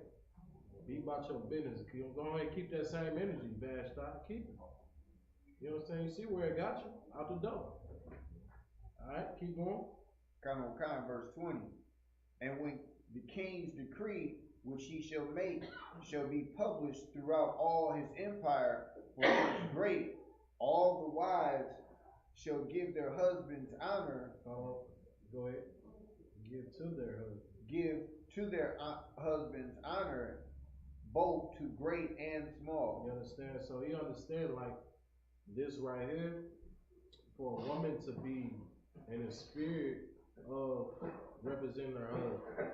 Be about your business. Go ahead and keep that same energy, bad stop. Keep it. You know what I'm saying? You see where it got you? Out the door. Alright, keep going. Verse 20. And when the king's decree which he shall make shall be published throughout all his empire, for it is great, all the wives shall give their husbands honor. Go ahead. Give to their husbands. Give to their husbands honor, both to great and small. You understand? So you understand, like this right here, for a woman to be in the spirit of representing her husband.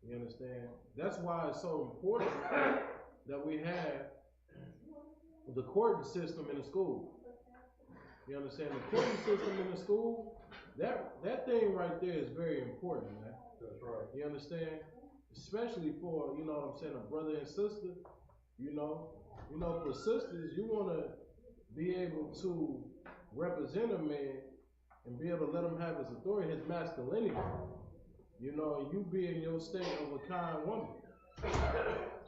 You understand? That's why it's so important that we have the courting system in the school. You understand? The courting system in the school, that thing right there is very important, man. That's right. You understand? Especially for, you know what I'm saying, a brother and sister, you know for sisters, you want to be able to represent a man and be able to let him have his authority, his masculinity. You know, and you be in your state of a kind woman.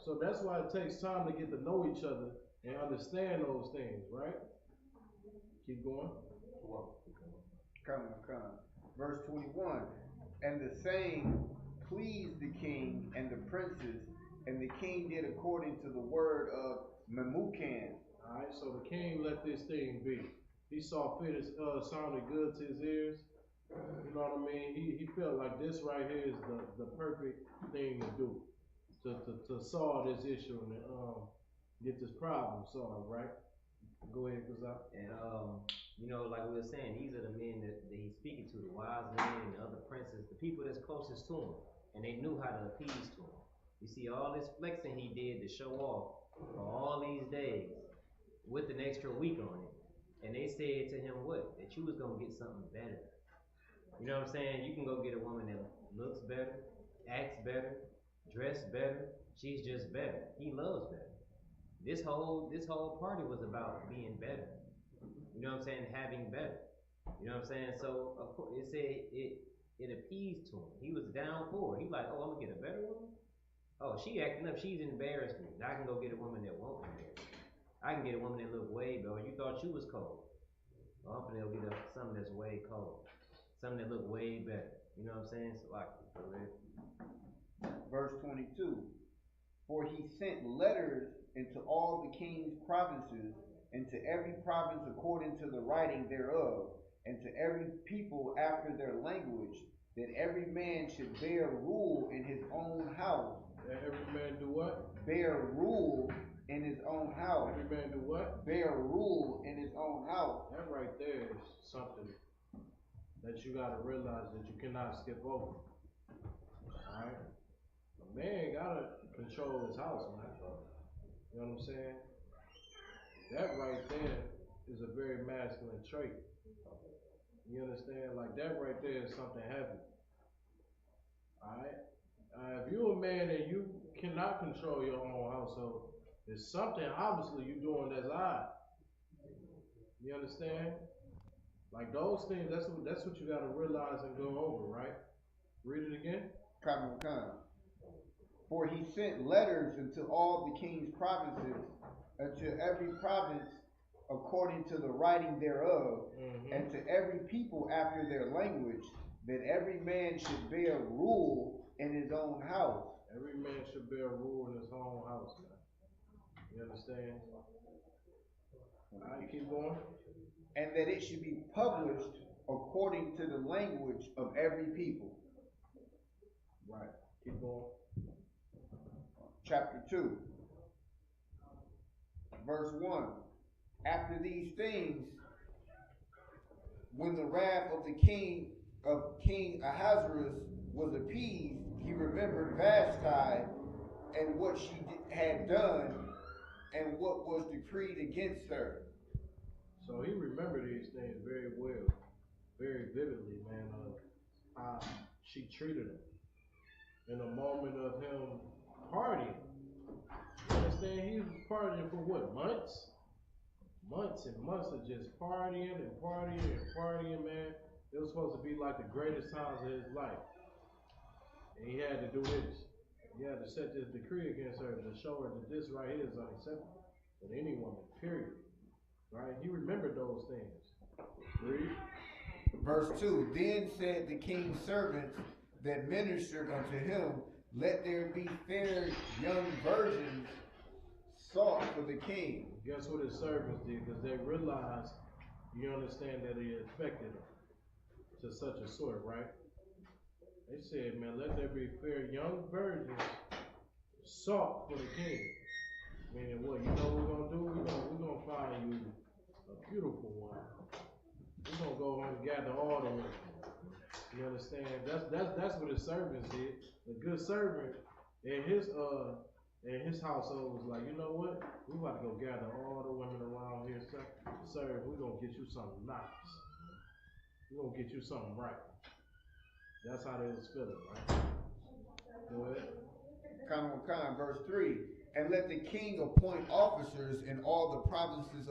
So that's why it takes time to get to know each other and understand those things, right? Keep going. Come. Verse 21. And the saying pleased the king and the princes, and the king did according to the word of Memucan. Alright, so the king let this thing be. He saw fit, it sounded good to his ears. You know what I mean? He felt like this right here is the perfect thing to do to solve this issue and get this problem solved, right? Go ahead, Kazak. And like we were saying, these are the men that he's speaking to, the wise men and the other princes, the people that's closest to him, and they knew how to appease to him. You see all this flexing he did to show off for all these days with an extra week on it. And they said to him what? That you was gonna get something better. You know what I'm saying? You can go get a woman that looks better, acts better, dressed better. She's just better. He loves better. This whole party was about being better. You know what I'm saying? Having better. You know what I'm saying? So of course it said it appeased to him. He was down for it. He like, oh, I'm gonna get a better woman. Oh, she acting up. She's embarrassed me. I can go get a woman that won't embarrass me. I can get a woman that look way better. You thought you was cold. Well, I'm gonna get something that's way cold. Something that look way better. You know what I'm saying? So like, verse 22. For he sent letters into all the king's provinces, and to every province according to the writing thereof, and to every people after their language, that every man should bear rule in his own house. That every man do what? Bear rule in his own house. Every man do what? Bear rule in his own house. That right there is something that you gotta realize that you cannot skip over. Alright? A man gotta control his house, man. You know what I'm saying? That right there is a very masculine trait. You understand? Like that right there is something heavy. Alright? If you're a man and you cannot control your own household, there's something obviously you're doing that's odd. You understand? Like those things, that's what you gotta realize and go over, right? Read it again. Come. For he sent letters into all the king's provinces, unto every province according to the writing thereof, and to every people after their language, that every man should bear rule in his own house. Every man should bear rule in his own house, man. You understand? Alright, keep going. And that it should be published according to the language of every people. Right, keep going. Chapter 2, verse 1. After these things, when the wrath of King Ahasuerus was appeased, he remembered Vashti and what she had done and what was decreed against her. So he remembered these things very well, very vividly, man, of how she treated him in a moment of him partying. You understand? He was partying for what, months? months and months of just partying and partying and partying, man. It was supposed to be like the greatest times of his life. And he had to do this. He had to set this decree against her to show her that this right here is unacceptable with any woman, period. Right? He remembered those things. Read. Verse 2, then said the king's servants that ministered unto him, let there be fair young virgins sought for the king. Guess what his servants did? Because they realized, you understand, that it affected them to such a sort, right? They said, man, let there be fair young virgins sought for the king. Meaning what? You know what we're gonna do? We're gonna find you a beautiful one. We're gonna go home and gather all the women. You understand? That's what his servants did. A good servant in his household was like, you know what? We about to go gather all the women around here, sir. We're gonna get you something nice. We're gonna get you something right. That's how they was feeling, right? Go ahead. Verse 3, and let the king appoint officers in all the provinces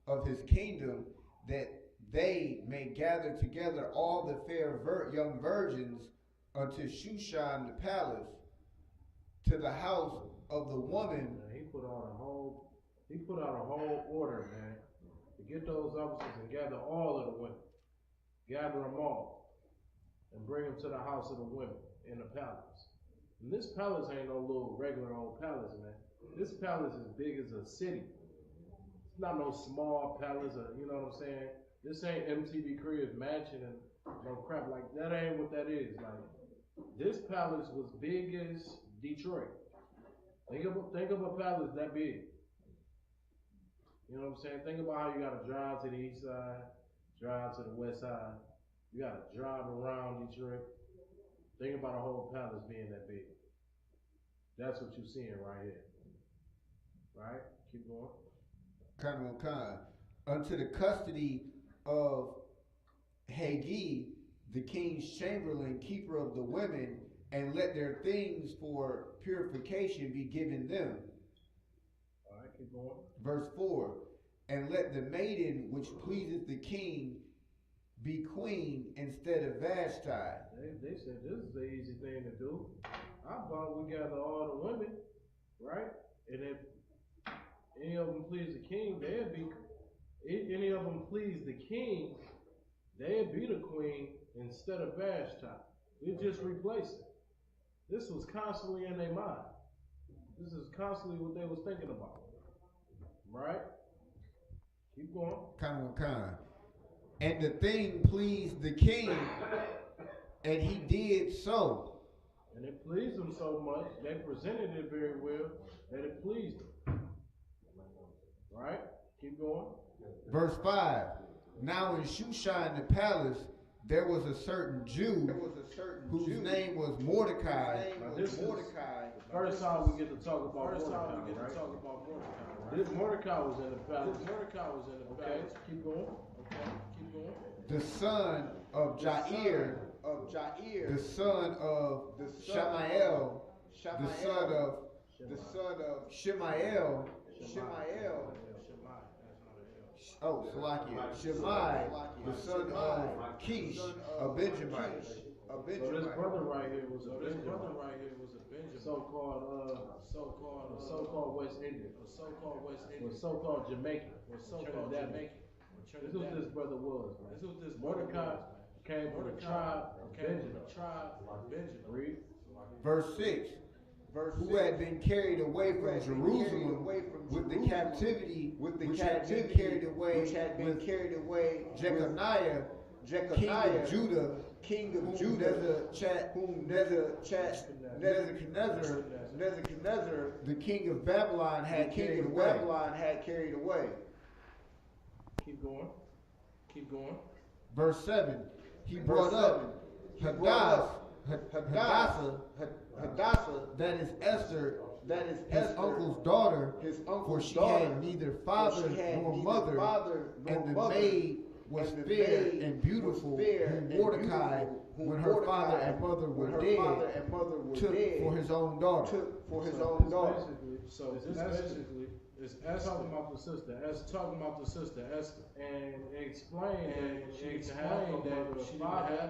of his kingdom, that they may gather together all the fair young virgins unto Shushan the palace, to the house of the woman. He put out a whole order, man, to get those officers and gather all of the women, gather them all, and bring them to the house of the women in the palace. And this palace ain't no little regular old palace, man. This palace is big as a city. It's not no small palace, you know what I'm saying? This ain't MTV Crib's mansion and no crap like that. Ain't what that is. Like, this palace was big as Detroit. Think of a palace that big. You know what I'm saying? Think about how you gotta drive to the east side, drive to the west side. You gotta drive around Detroit. Think about a whole palace being that big. That's what you're seeing right here. Right? Keep going. Unto the custody of Haggai, the king's chamberlain, keeper of the women, and let their things for purification be given them. All right, keep going. Verse 4, and let the maiden which pleaseth the king be queen instead of Vashti. They said this is the easy thing to do. How about we gather all the women, right? And if any of them please the king, they'd be the queen instead of Vashti. You just replace it. This was constantly in their mind. This is constantly what they was thinking about. Right? Keep going. And the thing pleased the king, and he did so. And it pleased him so much, they presented it very well, that it pleased him. Right? Keep going. Verse 5, now in Shushan the palace, there was a certain Jew whose name was Mordecai. This is the first time we get to talk about Mordecai, right? This Mordecai was in the palace. Okay, keep going. The son of Jair, the son of Shemael, the son of Shemael. Oh, Salakia. Shemai, the son of Kish, a Benjamite. So this brother right here was a Benjamin. So-called West Indian. So-called Jamaican. This is what this brother was, man. Mordecai came from the tribe of Benjamin. Read. Verse 6. Who had been carried away from Jerusalem with the captivity which had been carried away Jeconiah, king of Judah, whom Nebuchadnezzar, the king of Babylon, had carried away. Keep going. Verse 7. He brought up Hadassah, that is Esther, his uncle's daughter, for she had neither father nor mother, and the maid was fair and beautiful, whom Mordecai, when her father and mother were dead, took for his own daughter. So this basically It's Esther talking about the sister. Esther talking about the sister Esther, and explained that she didn't have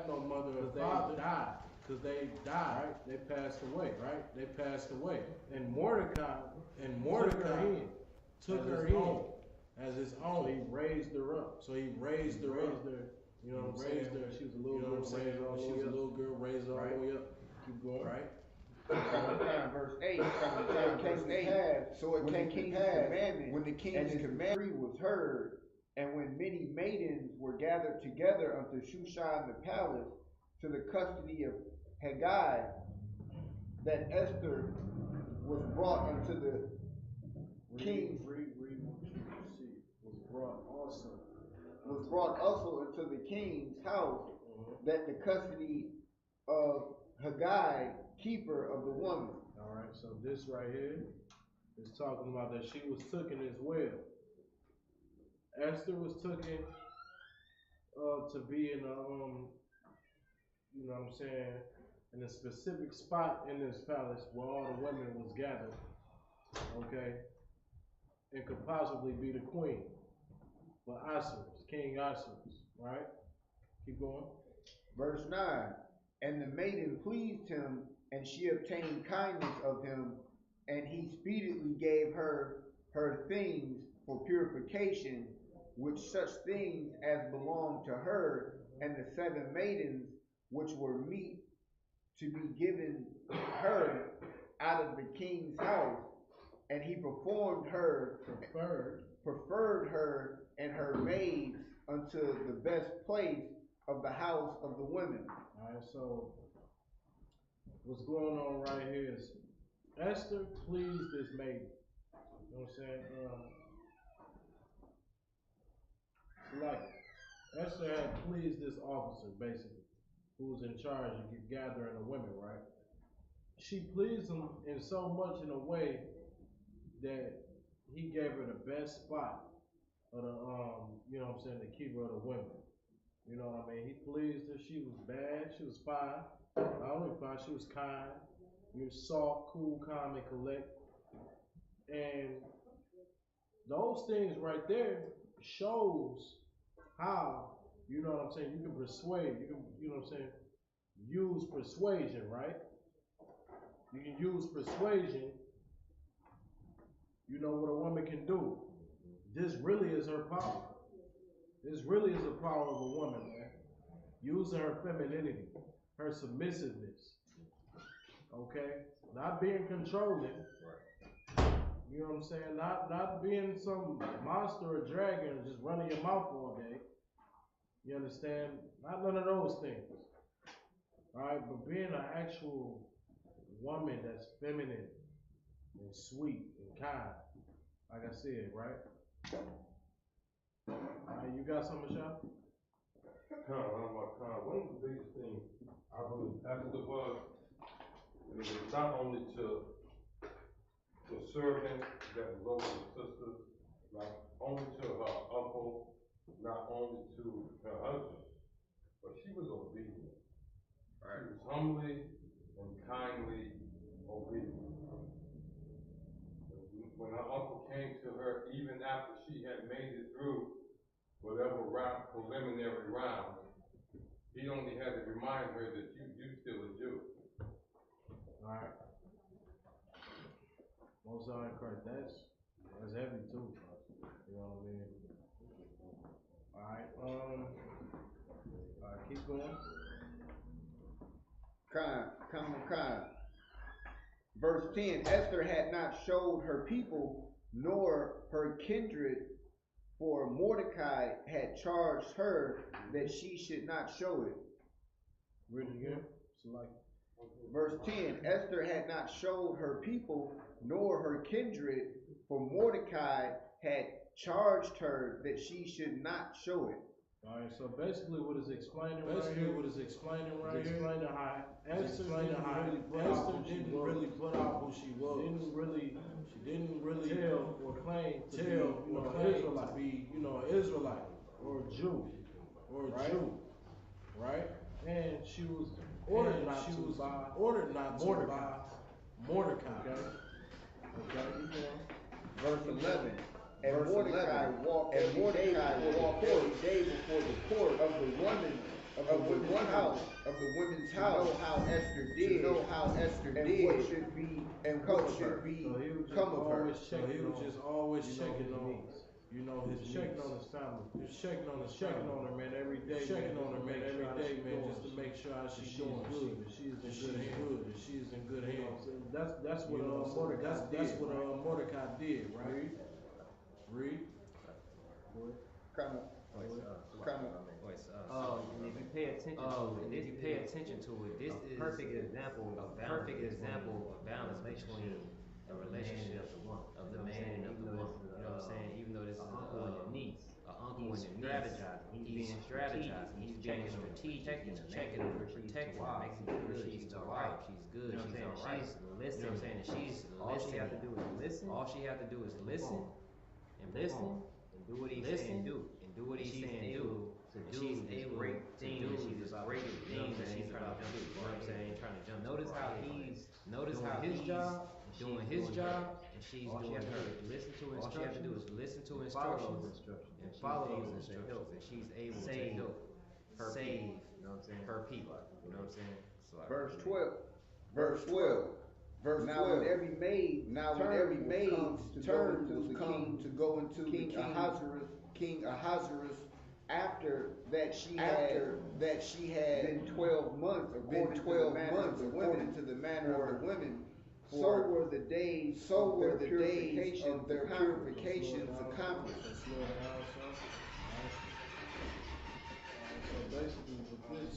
no mother or father died. Because they died, right? They passed away, right? They passed away. And Mordecai took her in as his own. So he raised her up. You know what I'm saying? She was a little girl, raised her all the way up. Keep going, right? Verse 8, so it came to pass when the king's commandment was heard, and when many maidens were gathered together unto Shushan the palace to the custody of Haggai, that Esther was brought unto the king's was brought also into the king's house, that the custody of Haggai, keeper of the woman. All right, so this right here is talking about that she was taken as well. Esther was taken to be in a you know what I'm saying, in a specific spot in this palace where all the women was gathered, okay, and could possibly be the queen for Osiris, King Osiris, right? Keep going. Verse 9, and the maiden pleased him, and she obtained kindness of him, and he speedily gave her things for purification, which such things as belonged to her, and the 7 maidens which were meet to be given her out of the king's house, and he preferred her and her maids unto the best place of the house of the women. All right, so what's going on right here is Esther pleased this maiden. You know what I'm saying? Like Esther had pleased this officer, basically, who was in charge of gathering the women, right? She pleased him in so much in a way that he gave her the best spot of the you know what I'm saying, the keeper of the women. You know what I mean? He pleased her. She was bad. She was fine. Not only fine, she was kind. You was soft, cool, calm, and collect. And those things right there shows how, you know what I'm saying, you can persuade, you know what I'm saying, use persuasion, right? You can use persuasion, you know what a woman can do. This really is her power. This really is the power of a woman, man. Using her femininity, her submissiveness, okay? Not being controlling, you know what I'm saying? Not being some monster or dragon and just running your mouth all day. You understand? Not none of those things. All right, but being an actual woman that's feminine and sweet and kind, like I said, right? All right, you got something, Michelle? One of the biggest things I believe Esther was, it was not only to the servant that was over the sisters, not only to her uncle, not only to her husband, but she was obedient. Right. She was humbly and kindly obedient. When her uncle came to her, even after she had made it through whatever preliminary round, he only had to remind her that you still a Jew. All right. Most High in Christ, that's heavy too, you know what I mean? All right, keep going. Kind. Verse 10, Esther had not showed her people nor her kindred, for Mordecai had charged her that she should not show it. Read it again. Verse 10, Esther had not showed her people nor her kindred, for Mordecai had charged her that she should not show it. All right, so basically what is explaining right here, explaining how Esther didn't really put out who she was. She didn't really tell or claim to be, you know, an Israelite or a Jew, right? And she was ordered not to by Mordecai. Okay. Verse 11. And Mordecai walked every day before the court of the women of the women's house to know how Esther did, and what should be come of her. So he was just always checking on, you know, his checking on his family. He was checking on her, man, every day. Checking on her, man, every day, man, just to make sure how she's doing good, and she's in good hands. That's what Mordecai did, right? Read. Come on. And if you pay attention to it, this is a perfect example of balance between a relationship of the man and of the woman. You know what I'm saying? Even though this is a niece, an uncle and a niece, he's strategizing, he's being strategic, checking her, protecting her, making sure she's alright, she's good, she's alright. You know what I'm saying? And she's all she has to do is listen. All she has to do is listen and do what he's saying do. And do what he's saying do. She's able great things that she's great things that she's trying to do. You know what I'm saying? Trying to jump. Notice how he's doing his job, and she's doing hers. Listen to instructions. All she has to do is listen to instructions and follow those instructions, and she's able to help her people. You know what I'm saying? Her people. You know what I'm saying? So Verse 12. Now when every maid turns to go into King Ahasuerus, after that she had been 12 months according to the manner of the women, so were the days of their purifications accomplished.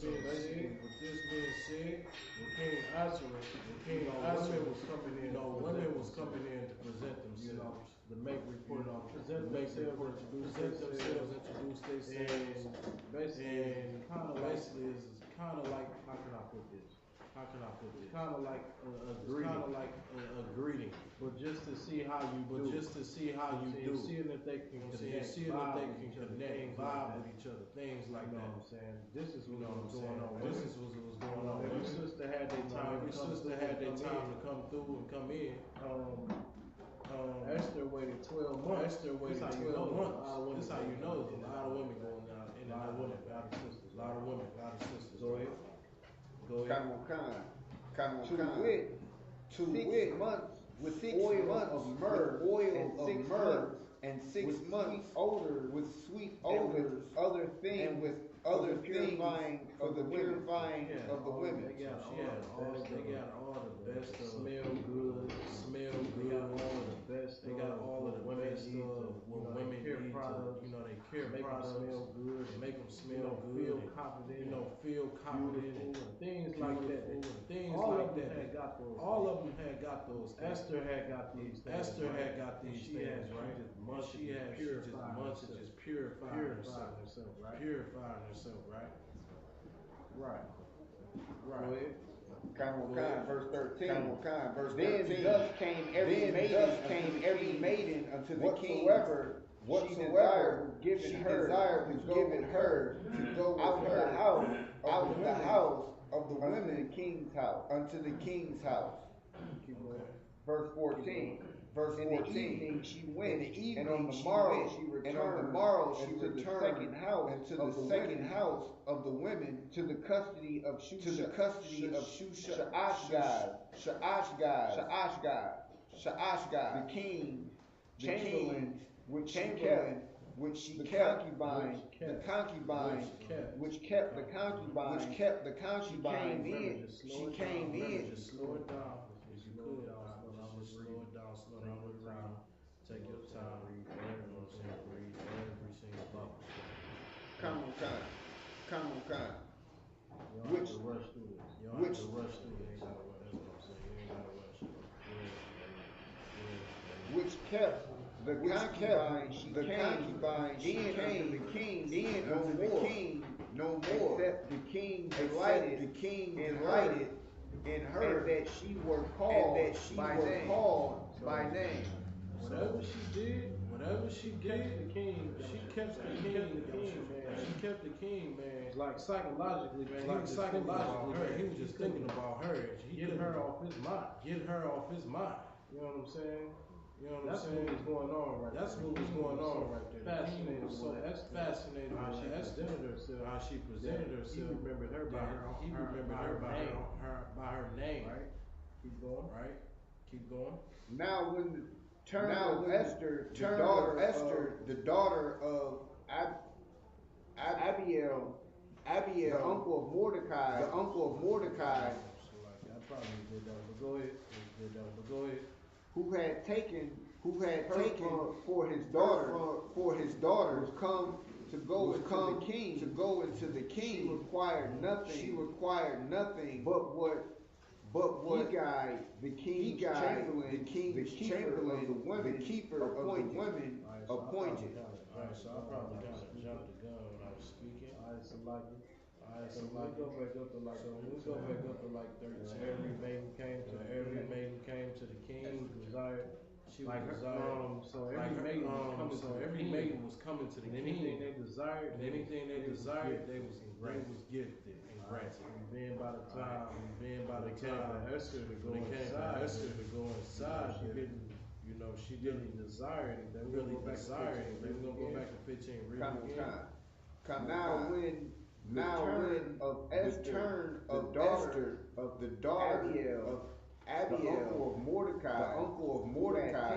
So basically, with this being said, when King Ahasuerus was coming in to present themselves, to make report on, present themselves, introduce themselves, and basically, it's kind of like, how can I put this? Kind of like a greeting, but just to see how you do. Seeing that they can connect, vibe with each other, things like that. You know what I'm saying? This is what was going on. This is what was going on. Every sister had their time to come through and come in. Esther waited 12 months. This how you know there's a lot of women going down in and out of women, a lot of women, a lot of sisters. Go ahead. To wit, with 6 months of myrrh, and 6 months with sweet odors, other things for the purifying of the women. They got all the best of smell good. They got all of the best. They got all of the best of what women need to, you know, they care products, make them smell good, feel confident, feel confident, things like that. All of them had got those. Esther had got these things, right? She just purifying herself, right? Right. Verse 13. Then thus came every maiden unto the king whatsoever she desired was given her to go out of the house of the women unto the king's house. Verse 14. In the evening she went, and on the morrow she returned into the second house of the women, to the custody of Shaashgaz, the king, chamberlains, which she kept the concubines, which kept the concubines. She came in. Slow it down. Slow down with the round. Take your time. Read every single book. Come on. You don't have to rush through it. You ain't gotta rush. That's what I'm saying. You ain't gotta rush. Which kept the concubine, she came unto the king no more, except the king delighted in her, and that she were called by name. Whatever she did, the king, she kept the king, man. Like psychologically, man. He was just thinking about her. Get her off his mind. You know what I'm saying? You know what I'm saying? That's what was going on right there. That's what was going on right there. Fascinated. So that's fascinated how she presented herself. How she presented herself. He remembered her by her. He remembered her by her name. Right. Keep going. Right. Keep going. Now when the turn of Esther, the daughter of Abiel, the uncle of Mordecai, I probably did that, but go ahead. Who had taken for his daughter was come to go into the king. She required nothing but what Hegai, the king's chamberlain, the keeper of the women appointed. Alright, so I probably kind of jumped the gun when I was speaking. Alright, so we go back up to like 13. So every maiden came to the king. She desired. So every maiden was coming to the king. Anything they desired, they was gifted and granted. And then by the time Esther to go inside, she didn't desire anything. We're gonna go back to 15. Read again. Now when the turn of the daughter of Abiel, the uncle of Mordecai,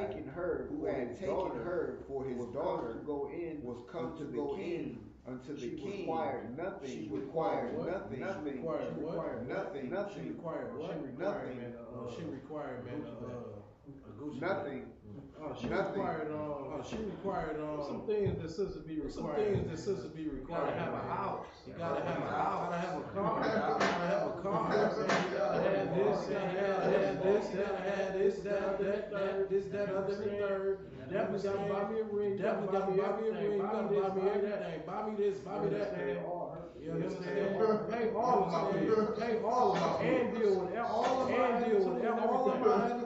who had taken her for his daughter, was come to the king. Unto the king, she required nothing. She required what? Nothing. She required some things that sister be required. You gotta have a house. You gotta have a house. You gotta have a car. You gotta have a car. You gotta have this. You gotta have this. That, other, and third. Definitely gotta buy me a ring. You gotta buy me everything. Buy me this. Buy me that. You understand? Pay all of my bills. And deal with all of my attitude.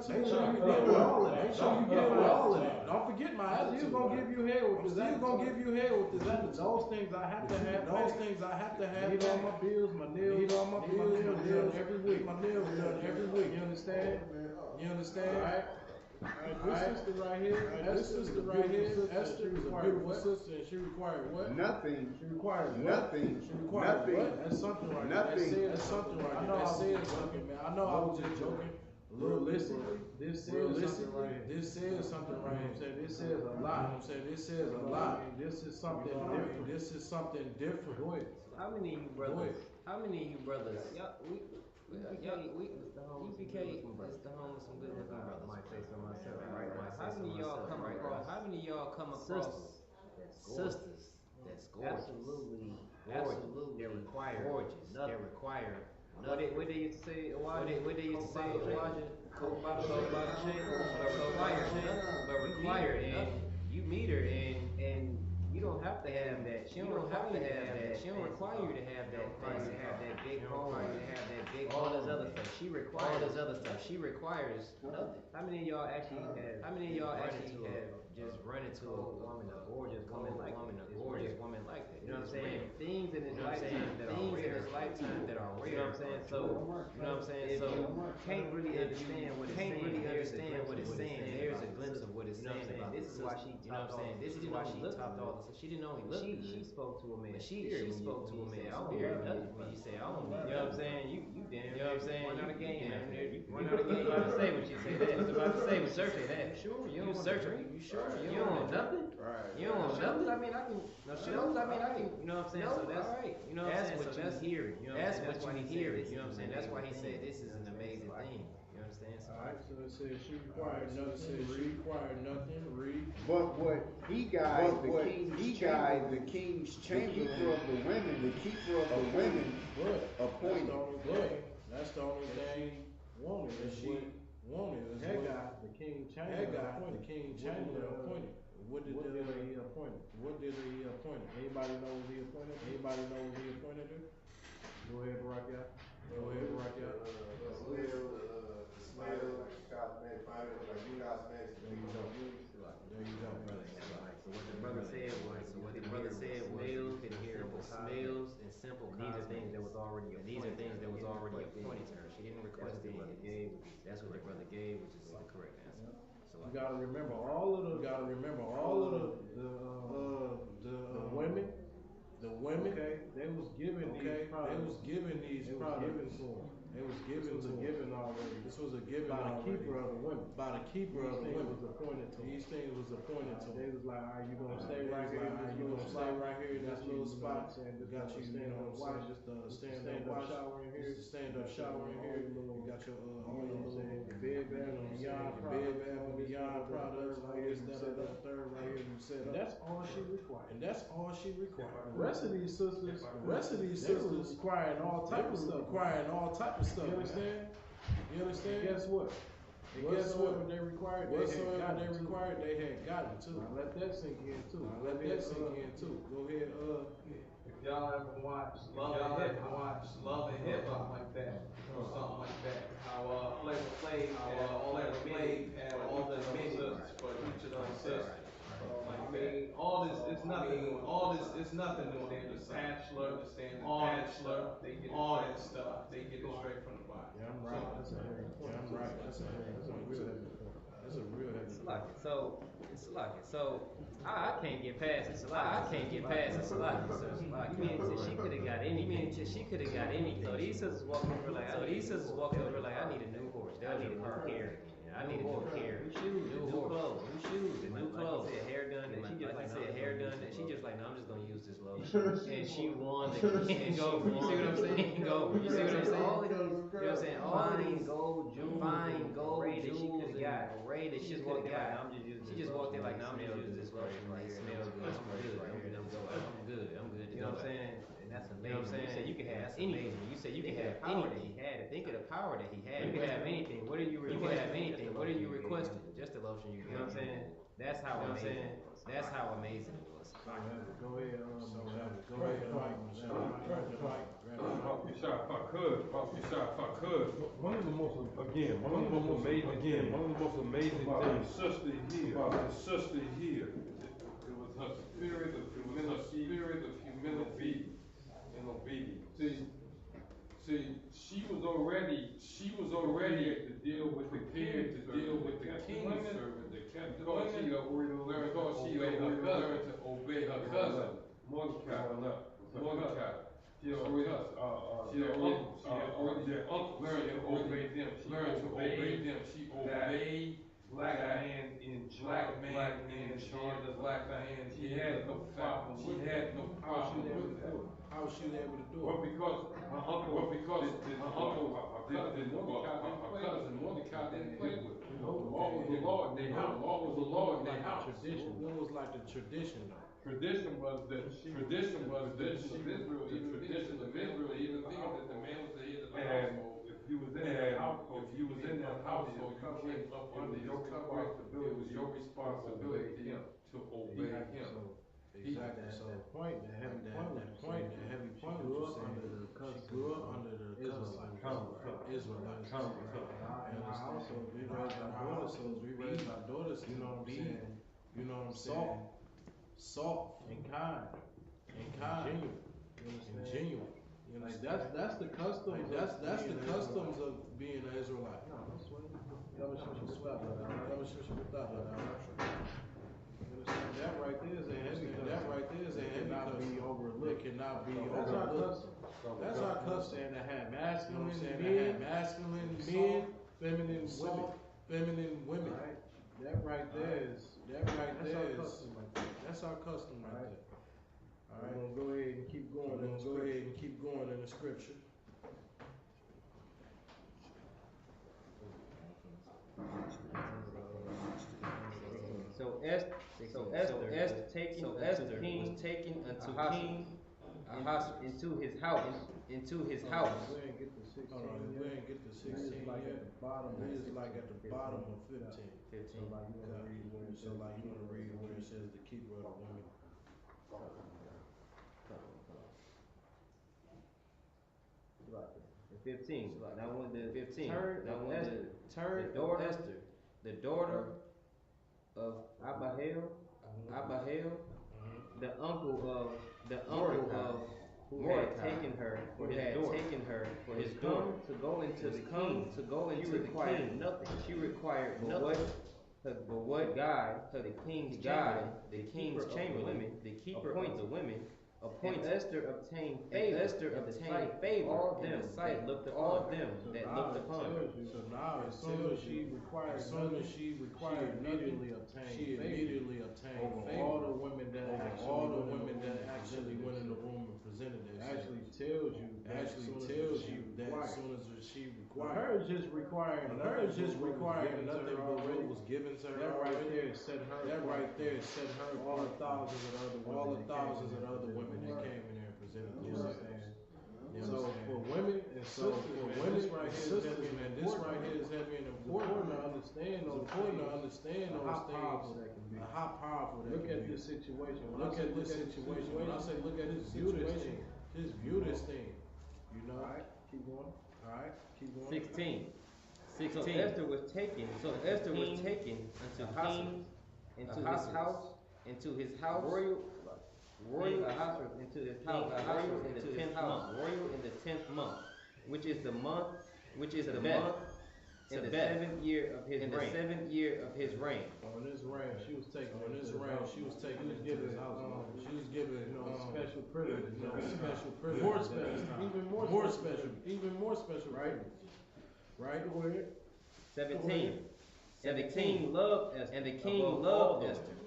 Make sure you deal with all of that. Don't forget my attitude. Still gonna give you hell with this attitude. Those things I have to have. Need all my bills, my nails done every week. You understand? Alright. This sister right here, Esther is a beautiful sister, and she required what? Nothing. She required nothing. She required what? That's something right there. That's something right there. That says something, man. I know I was just joking. Realistically, this says something right here. This says something right here. This says a lot. This says a lot. This is something different. Go ahead. How many of you brothers? It's the home with some good looking brothers. Might say so myself. Right. How many of y'all come across sisters that's gorgeous? Absolutely. They're required. Gorgeous. They're required. What they used to say, Elijah? Cold by the chain, but required. And you meet her, and you don't have to have that. She don't have to have that. She don't require you to have that. To have that big home, to have that big all this other stuff. She requires nothing. How many of y'all actually have just run into a woman, a gorgeous woman like that? You know what I'm saying? Things in this lifetime that are rare. You know what I'm saying? So you can't really understand what it's saying. There's a glimpse of what it's saying about this is why she topped all this. She didn't only look. She spoke to a man. She spoke to a man. I don't hear nothing when you say I don't need. You know what I'm saying? You damn. You know what I'm saying? Run out of game. You about to say what you say that. You about to say what you say that. Sure. You search her. You sure? You don't want nothing. Right. You don't want nothing. I mean I can. No shit. You know what I'm saying? So that's right. You know what I'm saying? So that's hearing. That's what you hear. You know what I'm saying? That's why he said this is an amazing thing. You understand? Alright, so it says she required nothing. Read. But what the king's chamberlain, the keeper of the women, appointed. That's the only thing wanted. That she wanted. Hegai, the king chamberlain appointed. What did he appoint? Anybody know what he appointed her? Go ahead, rock out. There you go. So what the brother said was, smells and simple cosmetics. These are things that was already appointed to her. She didn't request anything. That's what the brother gave, which is the correct answer. So gotta remember all of the women. The women, they was given these products. They was given already. This was a given by the keeper of the women. By the keeper of the women was appointed to. These things was appointed to. They was like, are you gonna stay right here? Are you gonna stay right here in this little spot? Got you, you know what I'm saying? Just stand up shower in here. Stand up shower in here. You got your all your little bed bath and beyond products. This, that, the third right here. You said that's all she required. And that's all she required. The rest of these sisters requiring all type of stuff. You understand? Guess what? Whatsoever they required, they had gotten too. Now let that sink in too. Go ahead, if y'all ever watch Love and Hip Hop like that, or something like that, how Flavor Flav had all the menus for each of those sisters. Like that. All this, it's nothing. All this, it's nothing new. They understand all that stuff. They get all that stuff. They get it straight from the body. Yeah, I'm right. That's a heavy point. Yeah, I'm right. That's a real heavy point. That's a real heavy point. So I can't get past it. I can't get past it. You mean she could have got anything. So these sisters walk over like I need a new horse. I need a new carriage. I need a new carriage. New clothes. Like you said, hair done. And she just like, no, I'm just gonna use this lotion. And she won the go. You see what I'm saying? You see what I'm saying? All of these, you know what I'm saying? All these gold jewels that she just walked out. She just walked in like, no, I'm just using this lotion right here. It smells good. I'm good. You know what I'm saying? And that's amazing. You know what I'm saying? You can have anything. You said you can have anything. Think of the power that he had. You can have anything. What are you requesting? Just the lotion you know what I'm saying? That's how amazing. That's how amazing it was. Go ahead, If I could. One of the most amazing things about the sister here, it was her spirit of humility and obedience. See, she was already to deal with the king's servant, because she had already learned to obey her cousin, Mordecai. She had already learned to obey them. She obeyed black man in charge. She had no power. How was she able to do it? Well, because her cousin Mordecai didn't play with her. The law was the law in their house. What was like the tradition though? Tradition was that tradition of Israel, even things that the man was the head of the household. If you was in that household, you came up under your covering. It was your responsibility to obey him. Exactly. So the heavy point was she grew up under the Israelites. And also we raised our daughters, you know what I'm saying? Soft and kind and genuine. You know, that's the customs. That's the customs of being an Israelite. That right there is a heavy. It cannot be overlooked. That's our custom. To have masculine men, feminine women. Right. That right there is that's our custom right there. All right. We're gonna go ahead and keep going in the scripture. So Esther was taken unto King into his house. We ain't get to 16. We ain't get to 16 yet. It is like at the bottom of 15. So like you wanna read where it says the keeper of the women. The 15. Now when the 15. Turn the daughter of Abihail, the uncle of who had taken her for his daughter, to go into the king. She required nothing. But what God, the king's chamberlain, the keeper of the women, appointed Esther obtained favor in the sight of all them that looked upon them that looked upon her. So now, as soon as she required nothing, she immediately obtained favor. All the women that actually went in the room and presented themselves. Actually tells you that as soon as she required. Her is just requiring nothing but what was given to her. That right there set her. All the thousands of other women that came in there and presented themselves. So for women and sisters, this right here is heavy and important to understand those things. How powerful that can be. Look at this situation. When I say look at this situation, just view this thing. You know. All right, keep going. 16. So Esther was taken unto his house, royal into his house, royal in the 10th month, which is the month, in the 7th year of his reign. On this reign, she was taken into his house. She was given special privileges. Even more special privileges. Right? Go ahead. 17. And the king loved Esther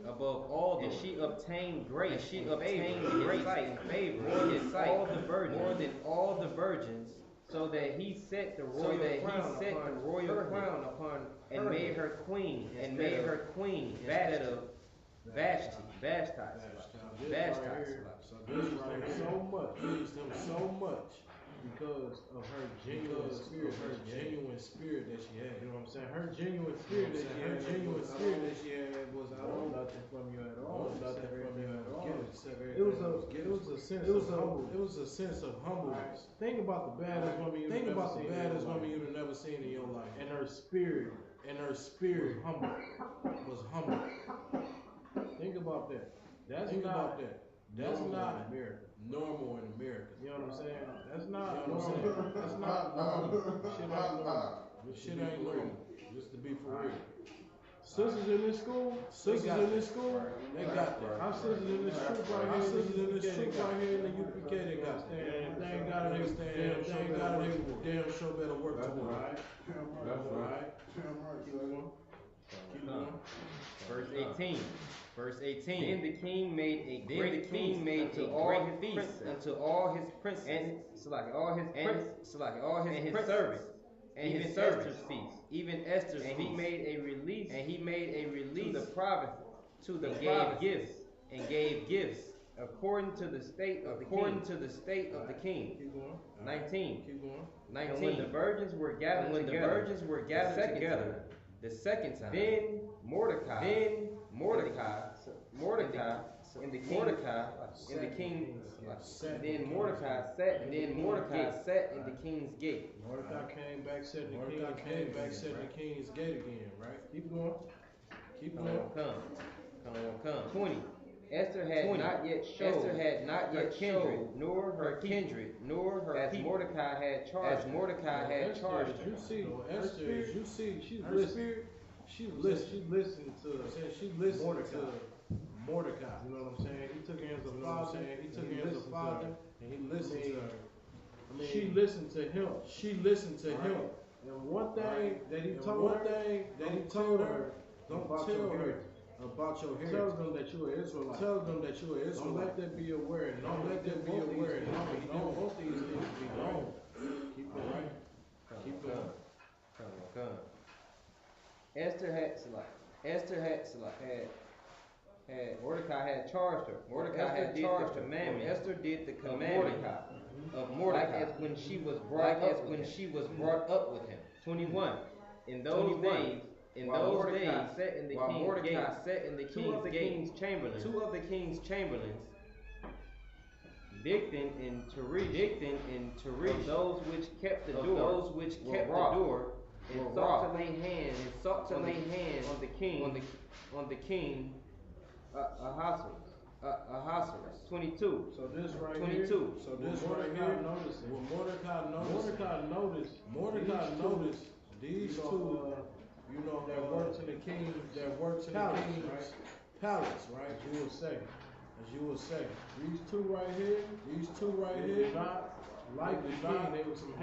above all, and she obtained grace, favor in his sight, more than all the virgins, so that he set the royal crown upon her, and made her queen instead of Vashti. So this right here pleased him so much because of her genuine spirit that she had. You know what I'm saying? Her genuine spirit that she had was I don't want nothing from you at all. It was a sense of humbleness. Think about the baddest woman you've never seen in your life. And her spirit was humble. Think about that. That's not normal in America. You know what I'm saying? That's not normal. Shit ain't normal. Just to be for real. Sisters in this school, they got that. Our sisters in this troop right here in the UPK, they got that. They ain't got it. Damn sure better work to them. That's right. Keep going. Verse 18. Then the king made a great feast unto all his princes and his servants, and even Esther's feast. And he made a release to the provinces, and gave gifts according to the state of the king. 19. And when the virgins were gathered together the second time, then Mordecai sat in the king's gate. Mordecai came back, sat in the king's gate again, right? Keep going. Come. 20. Esther had not yet showed nor her kindred, nor her people, Mordecai had charged her. You see, she listened to Mordecai. You know what I'm saying? He took her as a father, and he listened to her. She listened to him. And one thing that he told her, don't tell her about your heritage. Tell them that you're an Israelite. Don't let that be a word. You don't want these things to be known. Keep going. Esther had Mordecai had charged her. Esther did the commandment of Mordecai, like as when she was brought up with him. 21. In those days, Mordecai sat in the king's chamberlains, two of the king's chamberlains, Bigthan and Teresh, those which kept the door, and sought to lay hands on the king Ahasuerus. 22. So this right here. Mordecai noticed these two you know, that works in the king's palace, right? As you would say. These two right here, not like the king, they were some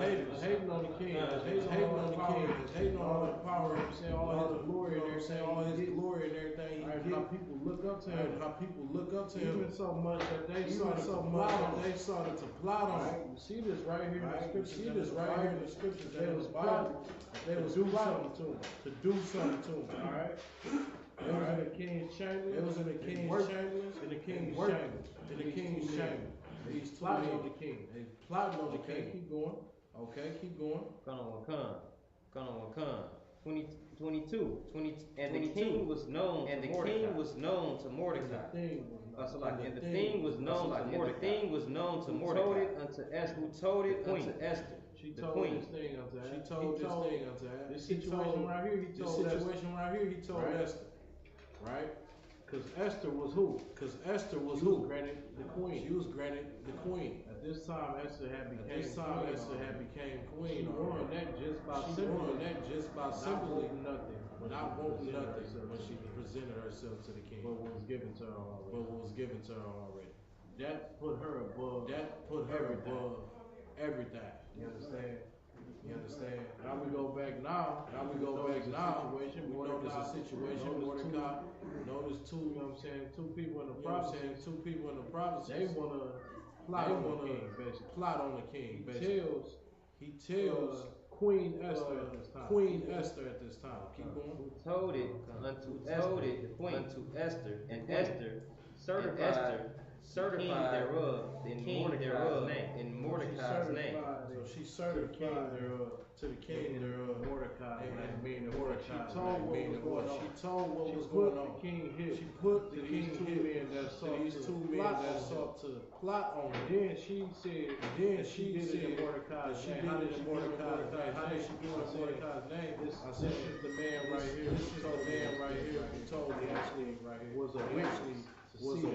haters. Hating on the king, hating on the power, saying all his glory and everything, and how people look up to him, even so much that they started to plot on. Right? You see this right here in the scriptures. They was Bible. They was do something to him. All right. They was in the king's chamber. In the king's chamber. He's plotting on the king. They plotting on the king. Keep going. Come on. 22. And the king was known to Mordecai. And the thing was known to Mordecai. Who told it unto Esther. She told this thing unto her. This situation right here, he told Esther. Right? Because Esther was who? She was granted the queen. At this time, Esther had became queen. She won that just by simply not wanting nothing when she presented herself to the king. But what was given to her already. That put her above everything. You understand? Now we go back now. We know there's a situation. Mordecai, notice two, you know what I'm saying, two people in the province. They wanna plot on the king, basically. He tells Queen Esther at this time. Keep going. Who told it unto Esther, and Esther certified the king thereof in Mordecai's name. So she certified to the king thereof, Mordecai, meaning Mordecai. She told what was going on. She put the king here these two men that sought to plot on her. Then she said she did it in Mordecai's name. How did she do it in Mordecai's name? This is the man right here. This is the man right here who told me actually was a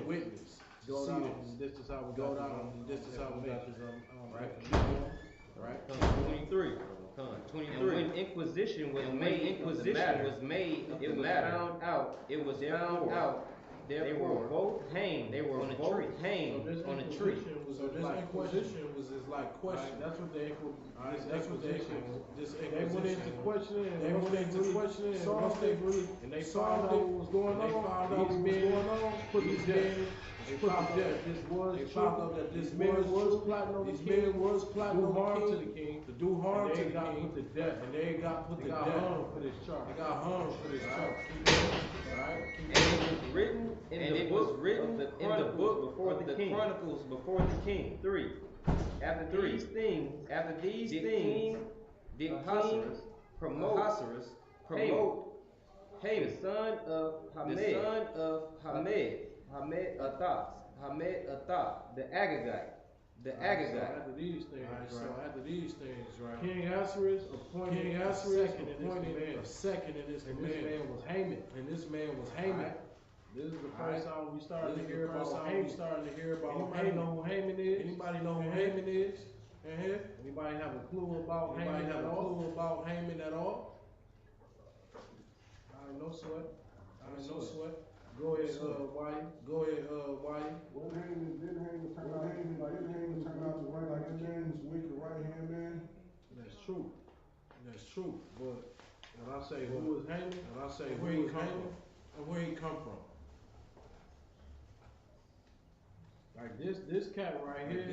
witness. This is how we got this. Right. 23. And when inquisition was made, it was found out. They were both hanged. On a tree. So this inquisition was just like question. That's what they went into questioning. Once they agreed, and they found out what was going on. Put these men. They found out that this man was plotting on the king. To do harm to the king. And they got put to death. For this charge. Right? And it was written in the book before the Chronicles before the king. 3. After these things, did Ahasuerus promote Haman, the son of Hamed Athah, the Agagite. So after these things, right? King Ahasuerus appointed a second in this command. And this man was Haman. This is the first time we started to hear about Haman. Anybody know who Haman is? Anybody have a clue about Haman at all? No sweat. Go ahead, Wyatt. Didn't Haman turn out to right like the king's wicked right hand man? That's true. But when I say who is Haman, where he come from. Like this cat right here.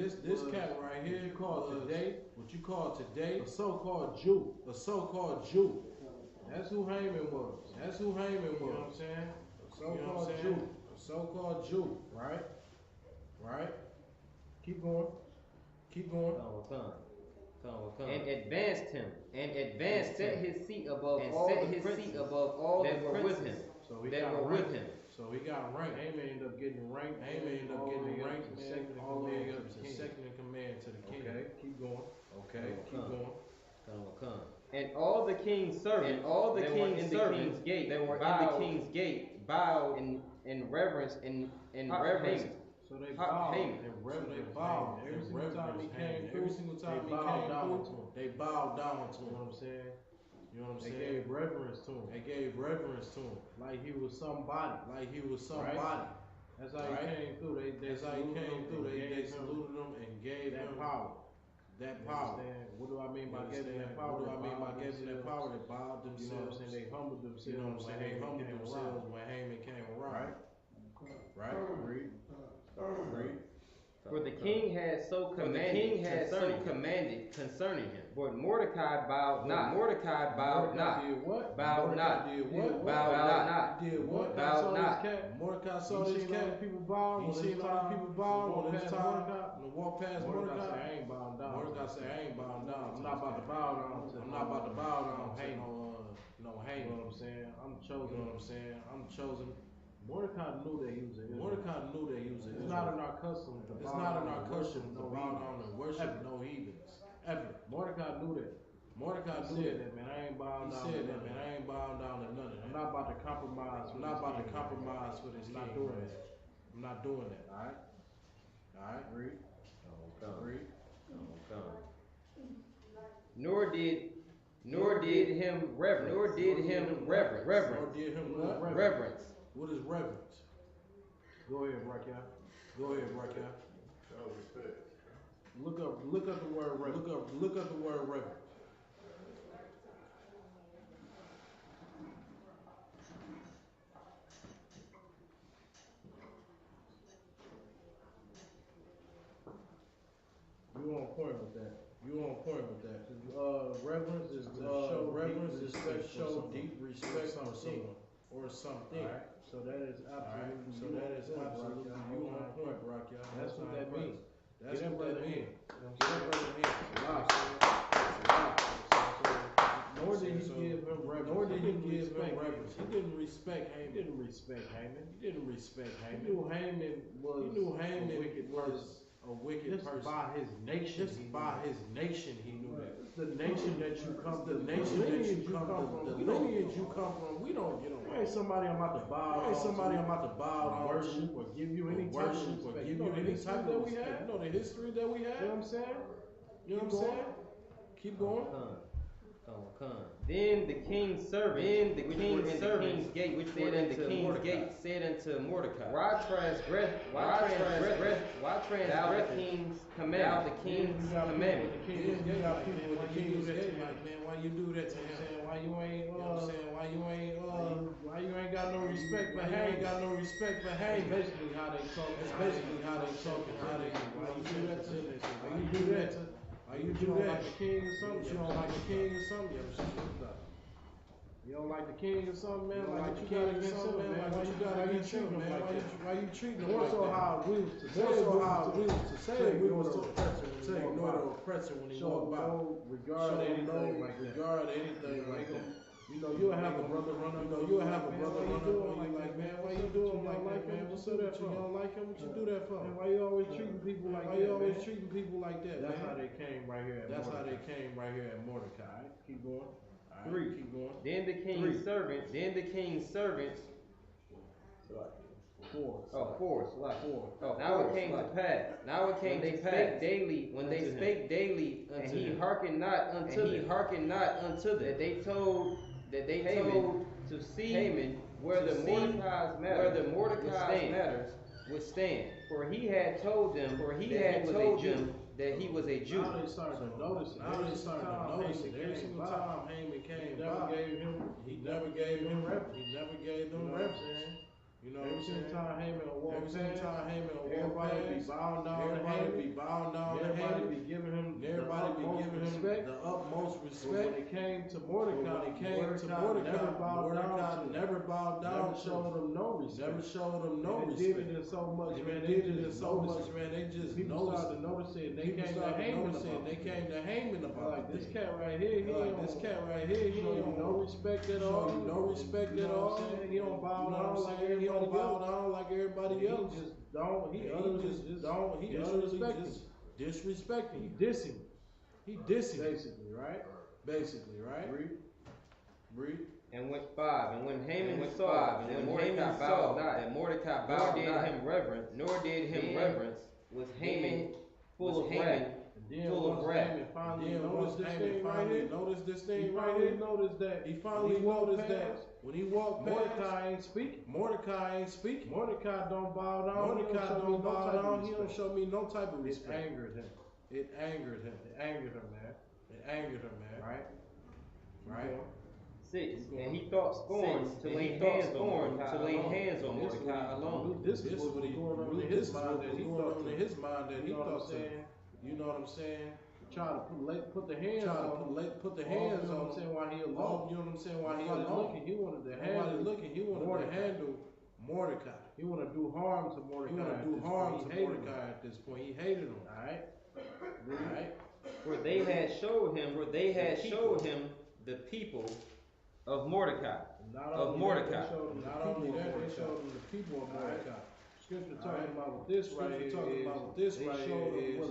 What you call today, a so-called Jew. That's who Haman was. You know what I'm saying? A so-called Jew. Right? Keep going. And advanced him, set his seat above all that were with him. So he got ranked. Haman ended up getting ranked. All the way up to second in command to the king. Okay, keep going. And all the king's servants, that were in the king's gate, bowed in reverence and reverence. So they bowed in reverence. Every single time he came through, they bowed down to him. You know what I'm saying? You know what I'm saying? They gave reverence to him. They gave reverence to him. Like he was somebody. Like he was somebody. Right? That's how he came through. That's how he came through. They saluted him and gave him power. That power. What do I mean by giving that power? What do I mean by giving that power? They bowed themselves. You know what I'm saying? They humbled themselves. You know what I'm saying? They humbled themselves when Haman came around. Right? Read. For the king had so commanded concerning him. But Mordecai bowed not. Mordecai bowed not. Did what? Bowed not. Did what? Bowed not. Did what? Bowed not. Mordecai saw this cat. People bow. He seen all the people bow when it's time to walk past Mordecai Mordecai. said, I ain't bowing down. Mordecai said, I ain't bowing down. I'm not about to bow down. I'm not about to bow down to Haman. no Haman. You know what I'm saying? I'm chosen. You know what I'm saying? I'm chosen. Mordecai knew that he was an Israelite. Mordecai knew that he was an It's Israelite. not in our custom to It's bow not down in our and custom to no bow heathens. down and worship no heathens. Ever. Mordecai knew that. Mordecai He knew said that, man. I ain't bowing down. He said that, man. I ain't bowing down to none of that. I'm not about to compromise. I'm not about to compromise for this I'm king. not doing that. I'm not doing that. Alright? Alright? Read. Read. Nor did him reverence. Nor did him what? Reverence. What is reverence? Go ahead, Rakia. Go ahead, Rakia. Look up the word reverence. Look up the word reverence. You on point with that. You on point with that. Reverence is to show deep respect for someone or something. Alright, so that is absolutely you on point, Rakia. That's what that means. That's what that means. Get that brother in. Nor did he give him reverence. Nor did he give him reverence. He didn't respect Haman. He didn't respect Haman. He didn't respect Haman. He knew Haman was a wicked person. By his nation. Just by his nation, he knew that. The nation that you come to. The nation that you come from. The lineage you come from. We don't get on. You ain't somebody I'm about to bow. You ain't somebody I'm about to bow down worship or give you any type of respect. Or give you any type of respect. You know the history that we have. You know what I'm saying? You know what I'm saying? Keep going. Then the king's servant, which said unto Mordecai, Why transgress thou the king's commandment? The king's gate, like, man, why you do that to him? Why you ain't, you know what I'm saying? why you ain't got no respect for Haman? ain't got no respect for Haman. That's basically how they talk. That's basically how they talk and how they. Why you do that to? Why you do that? Why you do that? Like the king or something? You don't like the king or something? You don't like the king or something, man? Like you got against him, man? Why you got against him, man? Why you treating him more like so that? how we used to say More it. so how we used to say it. We was to ignore the oppressor when he walked by. Regard anything like that. Regard anything like that. You know, you'll have a brother run up. You'll have a brother run up on you like, man, why you doing like that, man? What's up with you? You don't like him? What you do that for? Man, why you always treating people like that? Why you always treating people like that, man? That's how they came right here at That's Mordecai. how they came right here at Mordecai. Keep going. All right, 3. keep going. Then the king's servants. 4. Now it came to pass. When they spake daily, and he hearkened not unto them. That they told to see Haman whether Mordecai's matters would stand. For he had told them that he was a Jew. Now they started to notice it. Every single time Haman came by, he never gave them reverence. You know what I'm saying? Every single time Haman will walk past, everybody be bowing down to Haman. Everybody be giving him the utmost respect. But when it came to Mordecai, Mordecai never bowed down. Never showed him no respect. They did it so much, man. They just people started to notice it. They came to Haman about like this cat right here. He don't no respect at all. He don't bow down like everybody. He don't bow down like everybody else. He disrespect him. He dissing. Basically, right? Read. And when Haman saw that Mordecai bowed not, nor did him reverence, was Haman full of wrath full of wrath. Finally noticed this thing right here. Noticed this thing He right finally here. noticed that. He finally noticed that when he walked past, Mordecai ain't speaking. Mordecai ain't speaking. Mordecai don't bow down. Mordecai don't bow down. He don't respect. show me no type of It respect. angered him. It angered him. It angered him, man. It angered him, man. Right? Right? 6. And he thought scorn to lay hands on Mordecai alone. This is what was going on in his mind that he thought. In his mind that he thought. You know what I'm saying? Try to put the hands on him. Put the hands on him. on him. While he alone. You know what I'm saying? While he Nobody alone. looking. He wanted to Nobody handle. looking. He wanted to handle Mordecai. He wanted to do harm to Mordecai. He wanted to do harm to Mordecai at this point. He hated him. All right. Right? For they had showed him the people of Mordecai. Not only that, they showed him the people of Mordecai. Scripture talking about what this right here is. They showed him what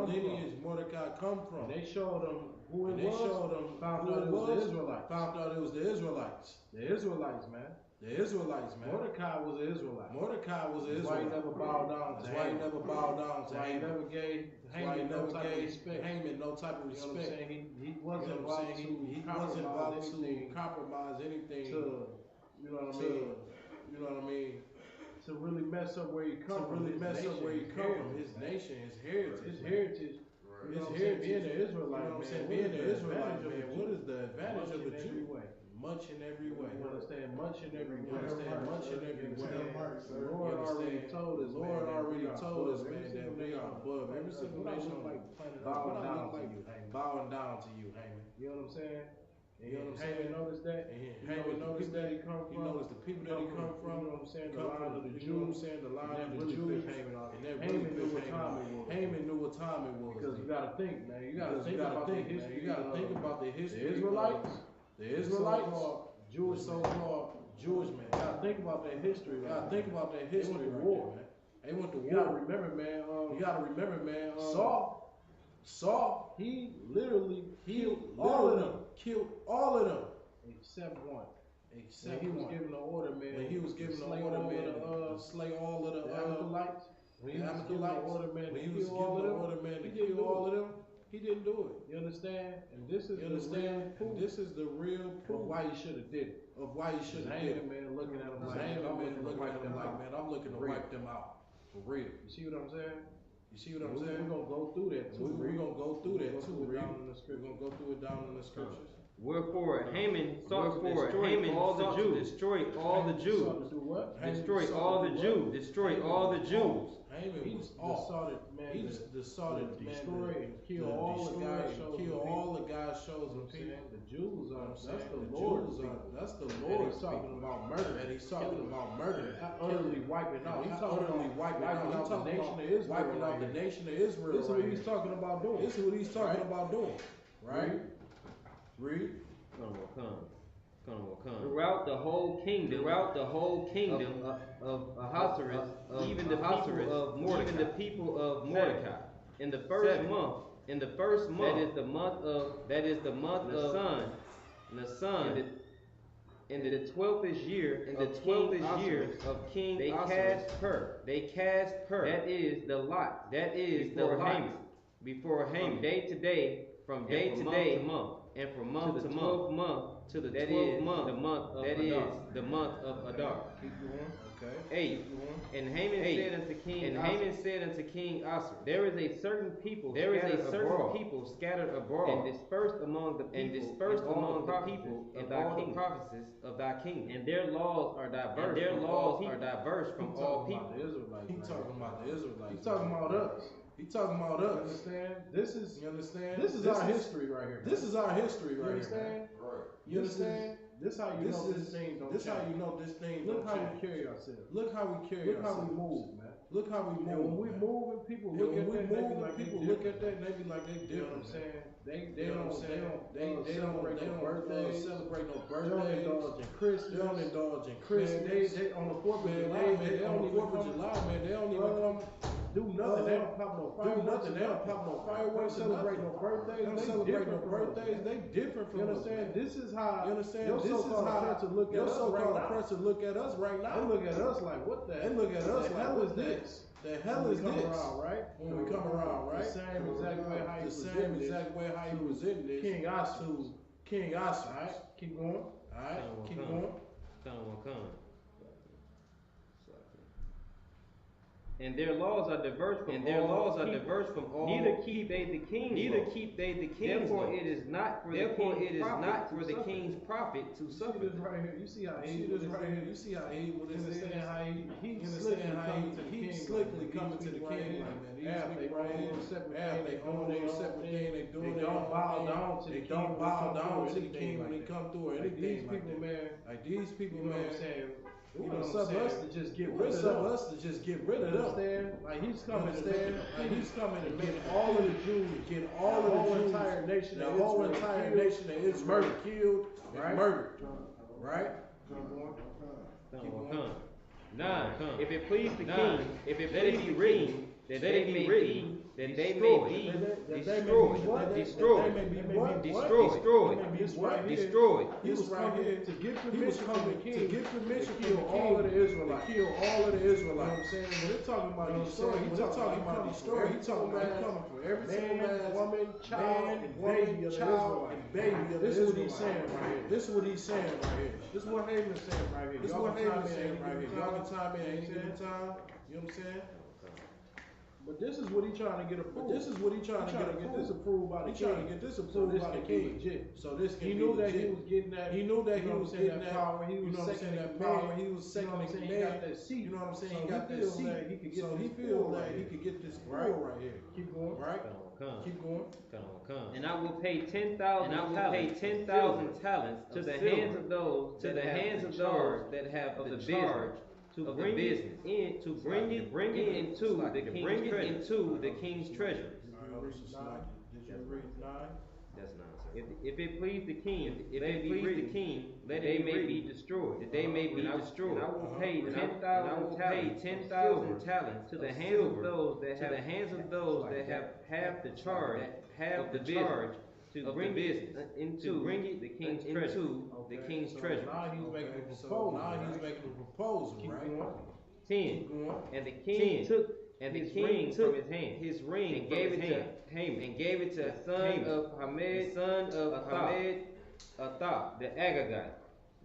lineage Mordecai come from. They showed him who it was. They showed him found out it was the Israelites. Found out it was the Israelites. The Israelites, man. The Israelites, man. Mordecai was an Israelite. Mordecai was an Israelite. That's why he never bowed down to That's why he never bowed down to Haman. He never gave Haman no type of respect. Haman no type of respect. You know what I'm saying? He wasn't about to compromise anything to, you know what I mean? You know what I mean? To really mess up where he come from. His nation, his heritage. His heritage. Right. You know what I'm saying? Being an Israelite, you know what I'm saying? Being an Israelite, man. What is the advantage of a Jew? Much in every way. You understand? Much in every way. Much in every way. The Lord already told us, man, that we are above every single nation on the planet. Bowing down to you, Haman. Bowing down to you, Haman. You know what I'm saying? You know what I'm saying? Haman noticed that. Haman noticed that. He come from. He noticed the people that he come from. You know what I'm saying? The line of the Jews. You know what I'm saying? The line of the Jews. Haman knew what time it was. Haman knew what time it was. Because you gotta think, man. You gotta think about the history. You gotta think about the history. The Israelites. The Israelites. Jewish, so-called Jewish man. You gotta think about their history. You gotta think about their history. They went to war, man. They went to war. You gotta remember, man. Saul, he literally killed all of them. Killed all of them. Except one. Except when he was given the order, man. When he was given the order, man, to slay all of the Amalekites. When he was given the order, man, when he was given the order, man, to kill all of them, he didn't do it. You understand? And this is the real proof of why he should have did it. Of why he should have did it. Man, looking at him like, man, I'm looking to wipe them out. For real. You see what I'm saying? You see what I'm saying? We're gonna go through that too. We're gonna go through that too. We're gonna go through it down in the scriptures. Wherefore Haman sought to destroy all the Jews. Destroy all the Jews. Destroy all the Jews. Destroy all the Jews. Haman was off. He just decided to destroy and kill all the guys. Kill all the guys shows of people. The Jews are. That's the Lord. That's the Lord. He's talking about murder. And he's talking about murder. Utterly wiping out. He's utterly wiping out the nation of Israel. Wiping out the nation of Israel. This is what he's talking about doing. This is what he's talking about doing. Right? Read. Throughout the whole kingdom of Ahasuerus, even the people of Mordecai, in the first month, that is the month of the sun, in the 12th year, of King they cast her. That is the lot. Before Haman. From day to day, from month, and from month to month, to the 12th month, the month of Adar. Keep going. Okay. 8. And Haman said unto King Asa, there is a certain people scattered abroad, and dispersed among the people of thy kingdom, provinces of thy kingdom, and their laws are diverse from all people. He's talking about the Israelites. He's talking about us. He's talking about us. You understand? This is our history right here. This is our history right here. Understand? Right. You understand? This is how you know this thing don't change. This how you know this thing Look don't how change. we carry ourselves. Look how we carry ourselves. Look how we move, man. Look how we move. And when we move and people look at that, people look at that and they be like they different. You know what I'm saying? They don't celebrate no birthdays. They don't indulge in Christmas. They don't indulge in Christmas. They on the 4th of July, man. They don't even do nothing. They don't pop no fireworks. They don't pop no fireworks. They don't celebrate no birthdays. They don't celebrate no birthdays. They different from us. You understand? This is how. You understand? Your so-called oppressor look at us right now. Oppressor look at us right now. They look at us like, what the? They look at us like, how is this? The hell is this? Right? When we come around, right? The same exact way how the same exact way how you presented this King Oscar. to King Oscar. Alright, keep going. Alright, keep going. And their laws are diverse from all. Neither keep they the king's Therefore law. it is not for the king's profit to See suffer. this right here. You see how he this right here. You see how he what is understand it? how he Understand how he slickly coming to the right king here. like, man, these After they people right here, own separate after they thing, own they their own separate thing, thing, they doing they their don't own bow thing. down to the They king don't when bow they come down through to the anything king when like they that. come through or Like anything these like people, that. man, Like these people, you know man, what I'm saying? you You know know, what I'm some of us saying? to just get It's rid of up them. us to just get rid of them. Understand? Like he's coming to Understand? Like he's coming to get make all of the Jews, get all of the Jews, entire nation, the of whole Israel entire killed, nation of Israel killed and right? murdered. Right? Keep going. 9. If it please the king, let it be written that they may be destroyed. He was coming to get permission from the king to get permission to kill all of the Israelites. To kill all of the Israelites. You know what I'm saying? When they're talking about You know these what I'm saying? stories, When they're talking about these stories, he's talking about he coming for every single man, man, woman, child, and baby of the child, and Israelites. baby of the This is what he's Israelites. saying right here. This is what he's saying right here. This is what Haman's saying right here. This is Y'all what can Haman's chime in saying any right here. given Y'all can time. chime in any You know given what I'm saying? time. You know what I'm saying? But this is what he's trying to get approved. This is what he's trying to get this approved by the He's king. trying to get this approved by the can be king. legit. So this can He be knew that legit. he was getting that. He knew that he you know was what I'm saying, getting that power. He You was know what I'm second saying? in That command. power. He was You know second what I'm in saying? He command. got that seat. You know what I'm saying? So He got that feels seat. that he could get So this he feels pull that right he here. could get this Right? pull right here. Keep going. Right? Keep going. And I will pay 10,000 talents to the hands of those that have the charge to bring it into the king's treasury. Did you read 9? That's nonsense. If it please the king, let it may be destroyed. That they may be destroyed. And I will pay 10,000 talents to the hands of those that have the charge to bring it into the king's treasury. Now he's making a So proposal. now he's making a proposal, Keep right? going. 10. And the king took from his hand his ring and gave it to Haman, and gave it to the son of Hamed,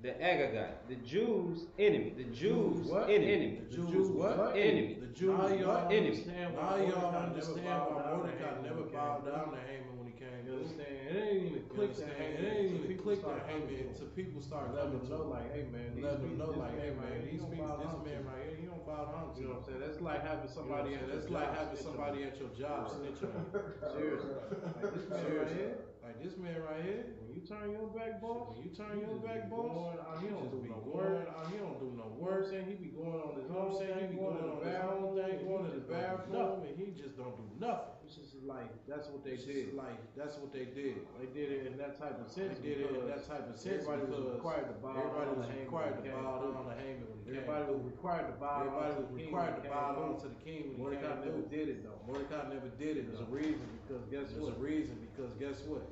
the Agagite, the Jews' enemy. The Jews' what? enemy. The Jews what? Enemy. The Jews Now y'all what? understand Now why y'all Mordecai understand never why bowed down to Mordecai Haman never when he bowed came. down to Haman when he came. You understand? It ain't even You click to understand? Haman. It ain't even People click to start Haman coming to until people start let coming them to know, him. like, hey man, Let them know, like, hey this man, these don't people, bow this down to man you. right here, he don't bow down to You know what I'm saying? That's like having somebody You know at what I'm saying? That's your like job having snitch on somebody you. at your job snitch on you. Seriously. Like this man right Seriously. here, Like this man right here, when you turn your back, boss, when you turn he your just back, be boss, going out, he don't do be no going work. out, he don't do no You know what I'm work. saying? He be going on his You know own what I'm saying? thing, He be going going to on the his own bathroom, thing, and going to he the just don't do bathroom, nothing. and he just don't do nothing. It's just like, that's what they It's did. just like, that's what they did. They did it in that type of sense. They did it in that type of sense everybody was because required to bow everybody down was to Haman required when to he bow came down to Haman when he came Everybody was through. required to bow down Everybody to was the king required when to he bow came down through. to the king when he Mordecai came never through. did it though. Mordecai never did it There's a though. reason because guess There's what? a reason because guess what?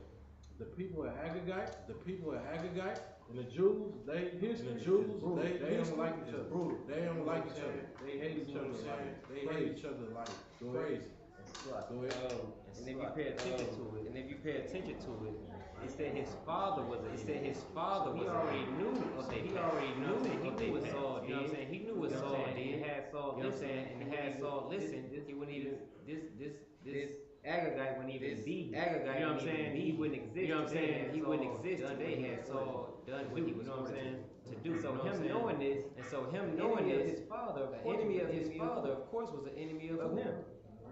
The people at Agagite The people at Agagite and the Jews, they and history the Jews, is brutal. they don't like each is other. brutal. They don't like each other. They hate each You know other. what I'm saying? Like They crazy. hate each other like crazy. And if you pay attention to it, it said his father was he already knew of that. He already knew what Saul did. You know what I'm saying? He knew what Saul did. And had Saul listen. And had Saul listen, he wouldn't even this Agagite wouldn't even be. You know what I'm saying? He wouldn't exist. You know what I'm saying? He wouldn't exist today had Saul done what he was to do. So him knowing this, his father, enemy of his father, of course, was an enemy of him.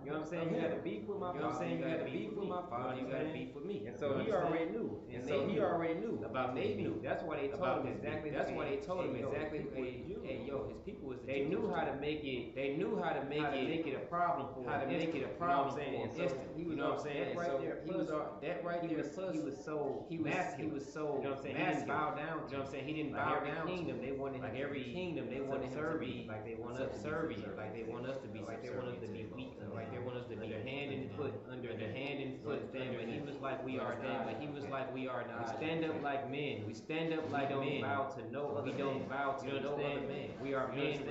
You know what I'm saying? You got to beef with my father. You got to beef with my father. You got to beef with me. And so he already knew. And so he already knew about they knew. That's why they told him exactly. That's why they told him exactly. Hey, yo, his people was. They knew how to make it. They knew how to make it a problem for him. How to make it a problem for him. You know what I'm saying? And so he was that right there. He was so masculine. He was so. You know what I'm saying? He didn't bow down. You know what I'm saying? He didn't bow down. Kingdom. They wanted like every kingdom. They wanted him to be like they want us to be. Like they want us to be. Like they want us to be weak and like. They want us to be hand and foot under the hand and foot stand, but he was like we are not. But he was like we are not. We stand up like men. We stand up like men. We don't bow to no other. We don't bow to no other man. We are men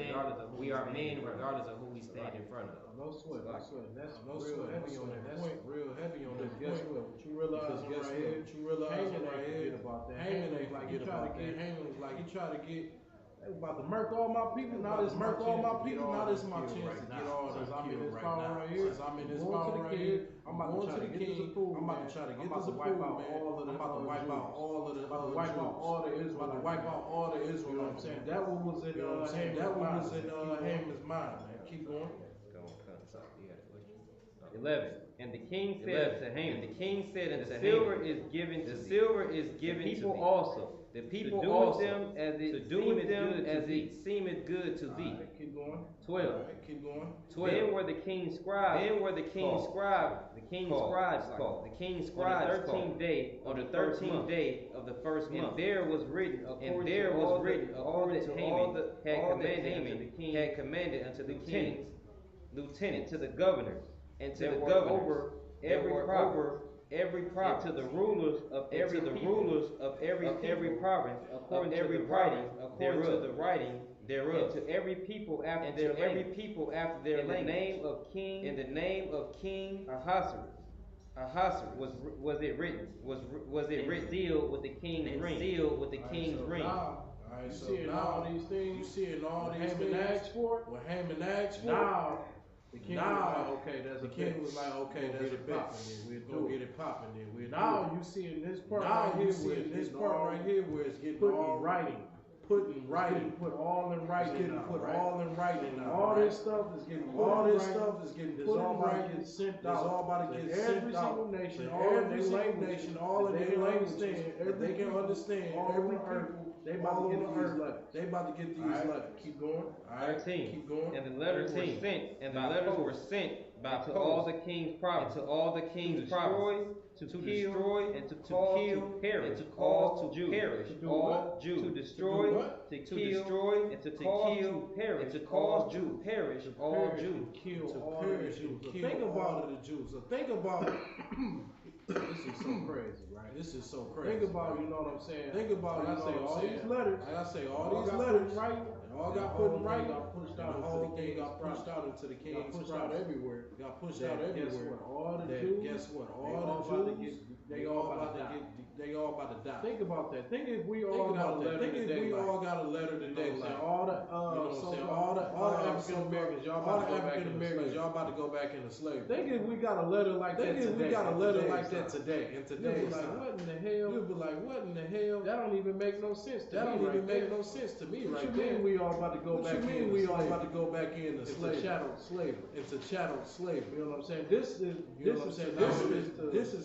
regardless of who we stand in front of. No sweat, no sweat. That's real heavy on that. That's real heavy on that. Guess what? What you realize right here? What you realize right here? About that. Haman ain't like he try to get. Haman was like he try to get. They about to murk all my people. Now this murk all my people. Now this is my chance to get all this I'm in this power right here. I'm in this power right here. I'm about to try to get this approval. I'm about to try to get this approval, man. I'm about to wipe out all of the. I'm about to wipe out all the Israel. I'm about to wipe out all the Israel. You know what I'm saying? That one was in Haman's mind, man. Keep going. 11. And the king said to Haman, the silver is given to people also. The people also to do with them as it seemeth good to thee. Keep going. 12. Keep going. 12. Then were the king's scribes called. On the 13th day of the first month. And there was written according to all that Haman had commanded unto the king's lieutenant, to the governors, and to the governors over every province, and to the rulers of every province, according to the writing thereof, and to every people after their language. In the name of King Ahasuerus was it written, sealed with the king's ring. Alright, so now these things, you seeing all these things, what Haman asked for. Now the king was like, okay, that's a bet. We're gonna get it popping then. Now you seeing this part right here where it's getting all writing. Put in writing. Put all in writing. All in writing now. All this stuff is getting put in writing. It's all about to get sent out. Every single nation, all in their language, they can understand. Every people. They about to get these letters. They about to get these letters. Keep going. 13. Keep going. And the letters were sent by to all the king's provinces, to destroy and to cause to perish all Jews. To destroy, to kill, and to cause to perish all Jews. Think about the Jews. So think about this is so crazy, right? This is so crazy. Think about, you know what I'm saying? Think about, all these letters. Like I say, all these letters, right? All got put in writing. Got pushed out. The whole thing got pushed out into the king's province. Got pushed out everywhere. Got pushed out everywhere. Guess what? All the Jews, they all about to die. Think about that. Think if we all got a letter today. Like all the African Americans, y'all about to go back into slavery. Think if we got a letter like that today. In today's time. What in the hell? You'll be like, what in the hell? That don't even make no sense to me. That don't even make no sense to me right there. What you mean we all about to go back in? We all about to go back into slavery. Into chattel slavery. You know what I'm saying? This is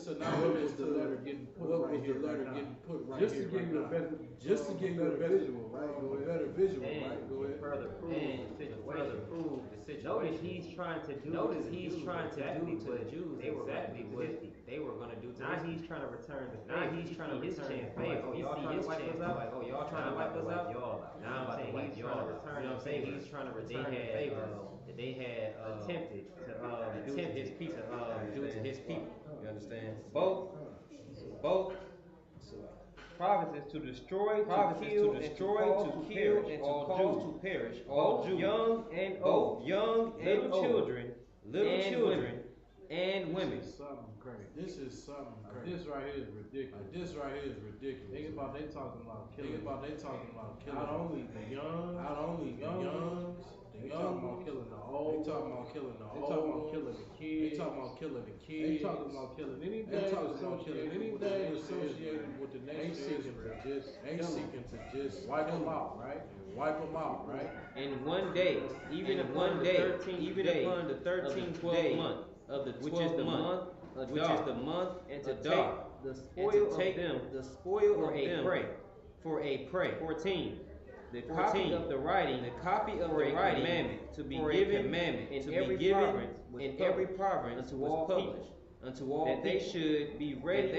synonymous to the letter getting put right here. Just to give you a better visual, right? Go ahead. Better visual, right? Go ahead. Further prove the situation. Notice he's trying to do to the Jews they were exactly what they were going to do to now he's trying to return the favor. Now he's trying to return favor. Y'all trying to wipe us out? Like, oh, y'all trying to wipe us out? Now I'm saying he's trying to return the favor. He's trying to return the favor that they had attempted to do to his people. You understand? Both provinces to destroy, to kill, and to cause to perish all Jews, young and old, little children, and women. This is something crazy. This right here is ridiculous. Think about they talking about killing. Not only the young. They talking about killing the old. They talking about killing the old. They talking about killing the kids. They talking about killing the kids. They talking about killing anything associated with the nation. They seeking to just wipe them out, right? In one day, even upon the 13th month of the 12th month, which is the month, and to take the spoil for a prey. 14. The copy of the writing commandment to be given in every province was published unto all that they should be ready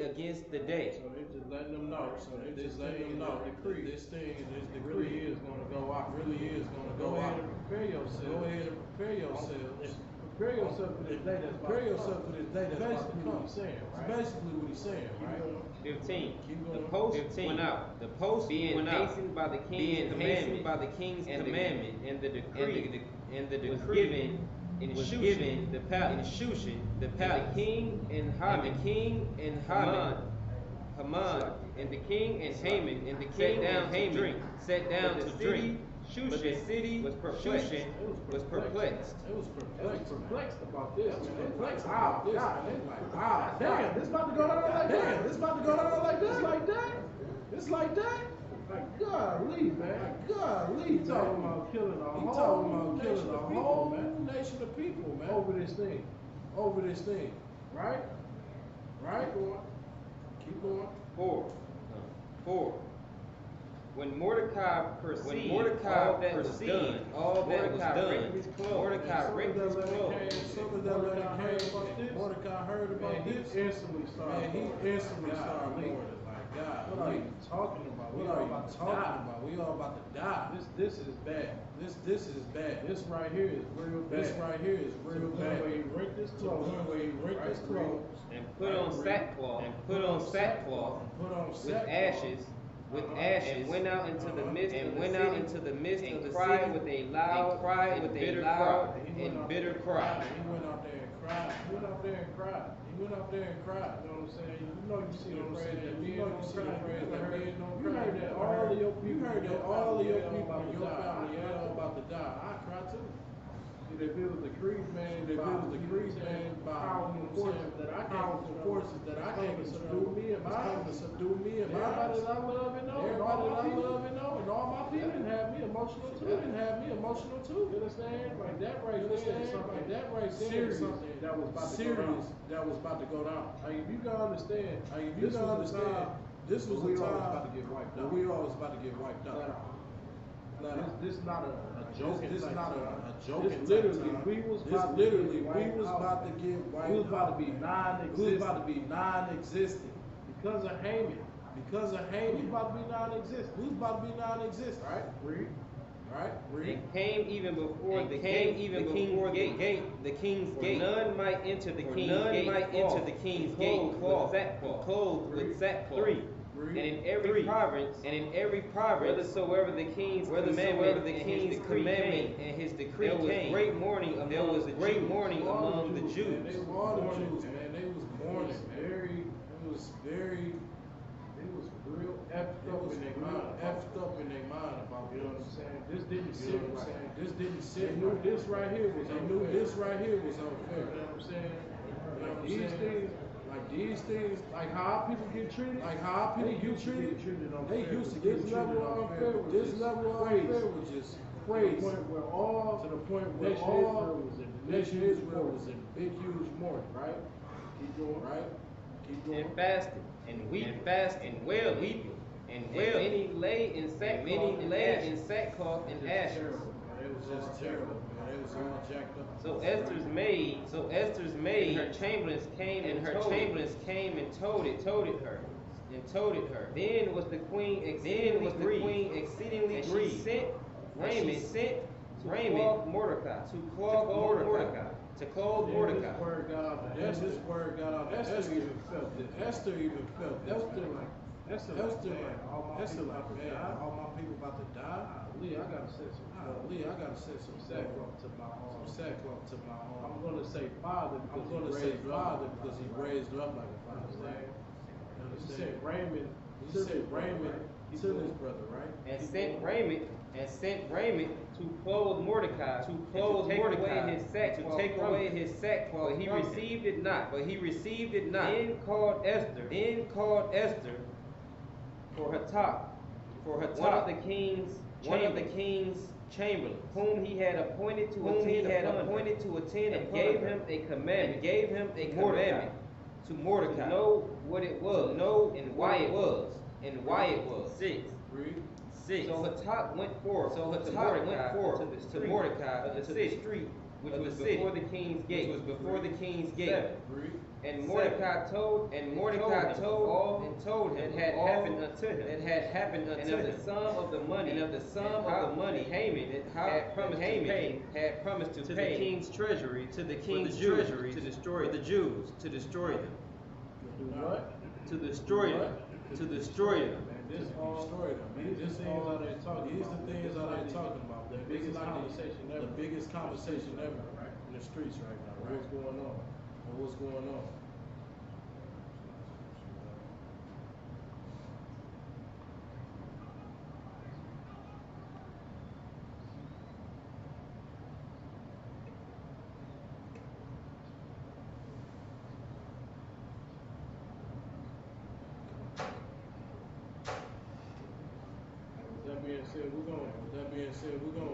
against the day. just letting them know. So they just letting them know decree. This thing and this decree really is going to go out. Really is going to go out. Prepare yourself. Go ahead and prepare yourselves. Prepare yourself for this day that's about to come. Prepare yourself for this day that's about to come. That's basically what he's saying, right? 15. The post 15. Went out. The post being went hastened out. By the king's commandment. By the king's commandment, and the decree was given in Shushan, the palace. In Shushan, the palace. And the king and Haman. And the king and Haman. And the king and Haman. And the king sat down to drink. Sat down to drink. But the city was perplexed. It was perplexed. It was perplexed about this. It was perplexed about this. Wow, damn, this about to go down like that. This about to go down like this, like that. It's like that. Like golly, man. Golly, he talking about killing a whole nation of people, man. Over this thing. Right? Keep going. 4. When Mordecai perceived all that was done, Mordecai rent his clothes. Mordecai heard about this. He instantly started mourning. Like, God, what are you talking about? We all about to die. This is bad. This is bad. This right here is real bad. Where you rent this clothes. And put on sackcloth. With ashes, and went out into the midst of the city, and cried with a loud and bitter cry. He went out there and cried. You know what I'm saying? You know you see the phrase that men don't cry. You heard that all of your people in your family are about to die. I cry too. If it was decrees, man, by powerful forces that I came to subdue me and mine, everybody that I love and know, and all my people didn't have me emotional too. You understand? Like that right there is something that was about to go down. Like if you can understand, this was a time that we all was about to get wiped out. This is not a joking. This is not a joking. We was about to get wiped. We was about to be non-existent. Because of Haman. We was about to be non-existent. Right? Read. It came even before the king's gate. None might enter the king's gate clothed with sackcloth. 3. And in every province, whithersoever the king's commandment and his decree came, there was great mourning among the Jews. They was mourning, man. They was mourning. It was real effed up in their mind about, you know what I'm saying? This didn't sit right. They knew this right here was unfair. You know what I'm saying? These things, like how people get treated, they used to get treated unfair. This level of unfair was just crazy. To the point where nation Israel was in big, huge mourning, right? Keep going. And fasting, and weeping, and wailing, and many lay in sackcloth and ashes. It was just terrible, man. It was all jacked up. So Esther's maid, and her chamberlains came and told it her. Then was the queen exceedingly grieved. She sent Raymond to clothe Mordecai. This word got out. Esther even felt this. Esther like, all my people about to die. Lee, I gotta send some sackcloth to my home. I'm gonna say father because he raised her up like a father, right? He said Raymond to his brother, right? And sent Raymond to clothe Mordecai, to take away his sackcloth. But he received it not. Then called Esther for Hatak, one of the king's chamberlains, whom he had appointed to attend, and gave him a commandment to Mordecai, to know what it was, and why it was. 6. So Hatak went forth to Mordecai into the street which was before the king's gate. And Mordecai told him all that had happened unto him. And of the sum of the money Haman had promised to pay the king's treasury to destroy the Jews. To destroy them. To destroy them. Man, this destroy them, man. These the things that they talking about. The biggest conversation ever in the streets right now. What's going on? That being said, we're gonna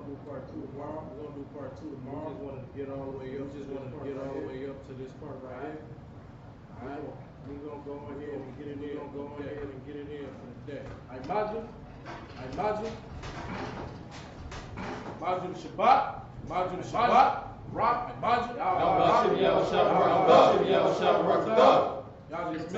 do part two tomorrow. We just wanted to get all the way up to this part right here. Alright, we're gonna go ahead and get it in. For the day. Imagine Shabbat, rock, imagine. Y'all just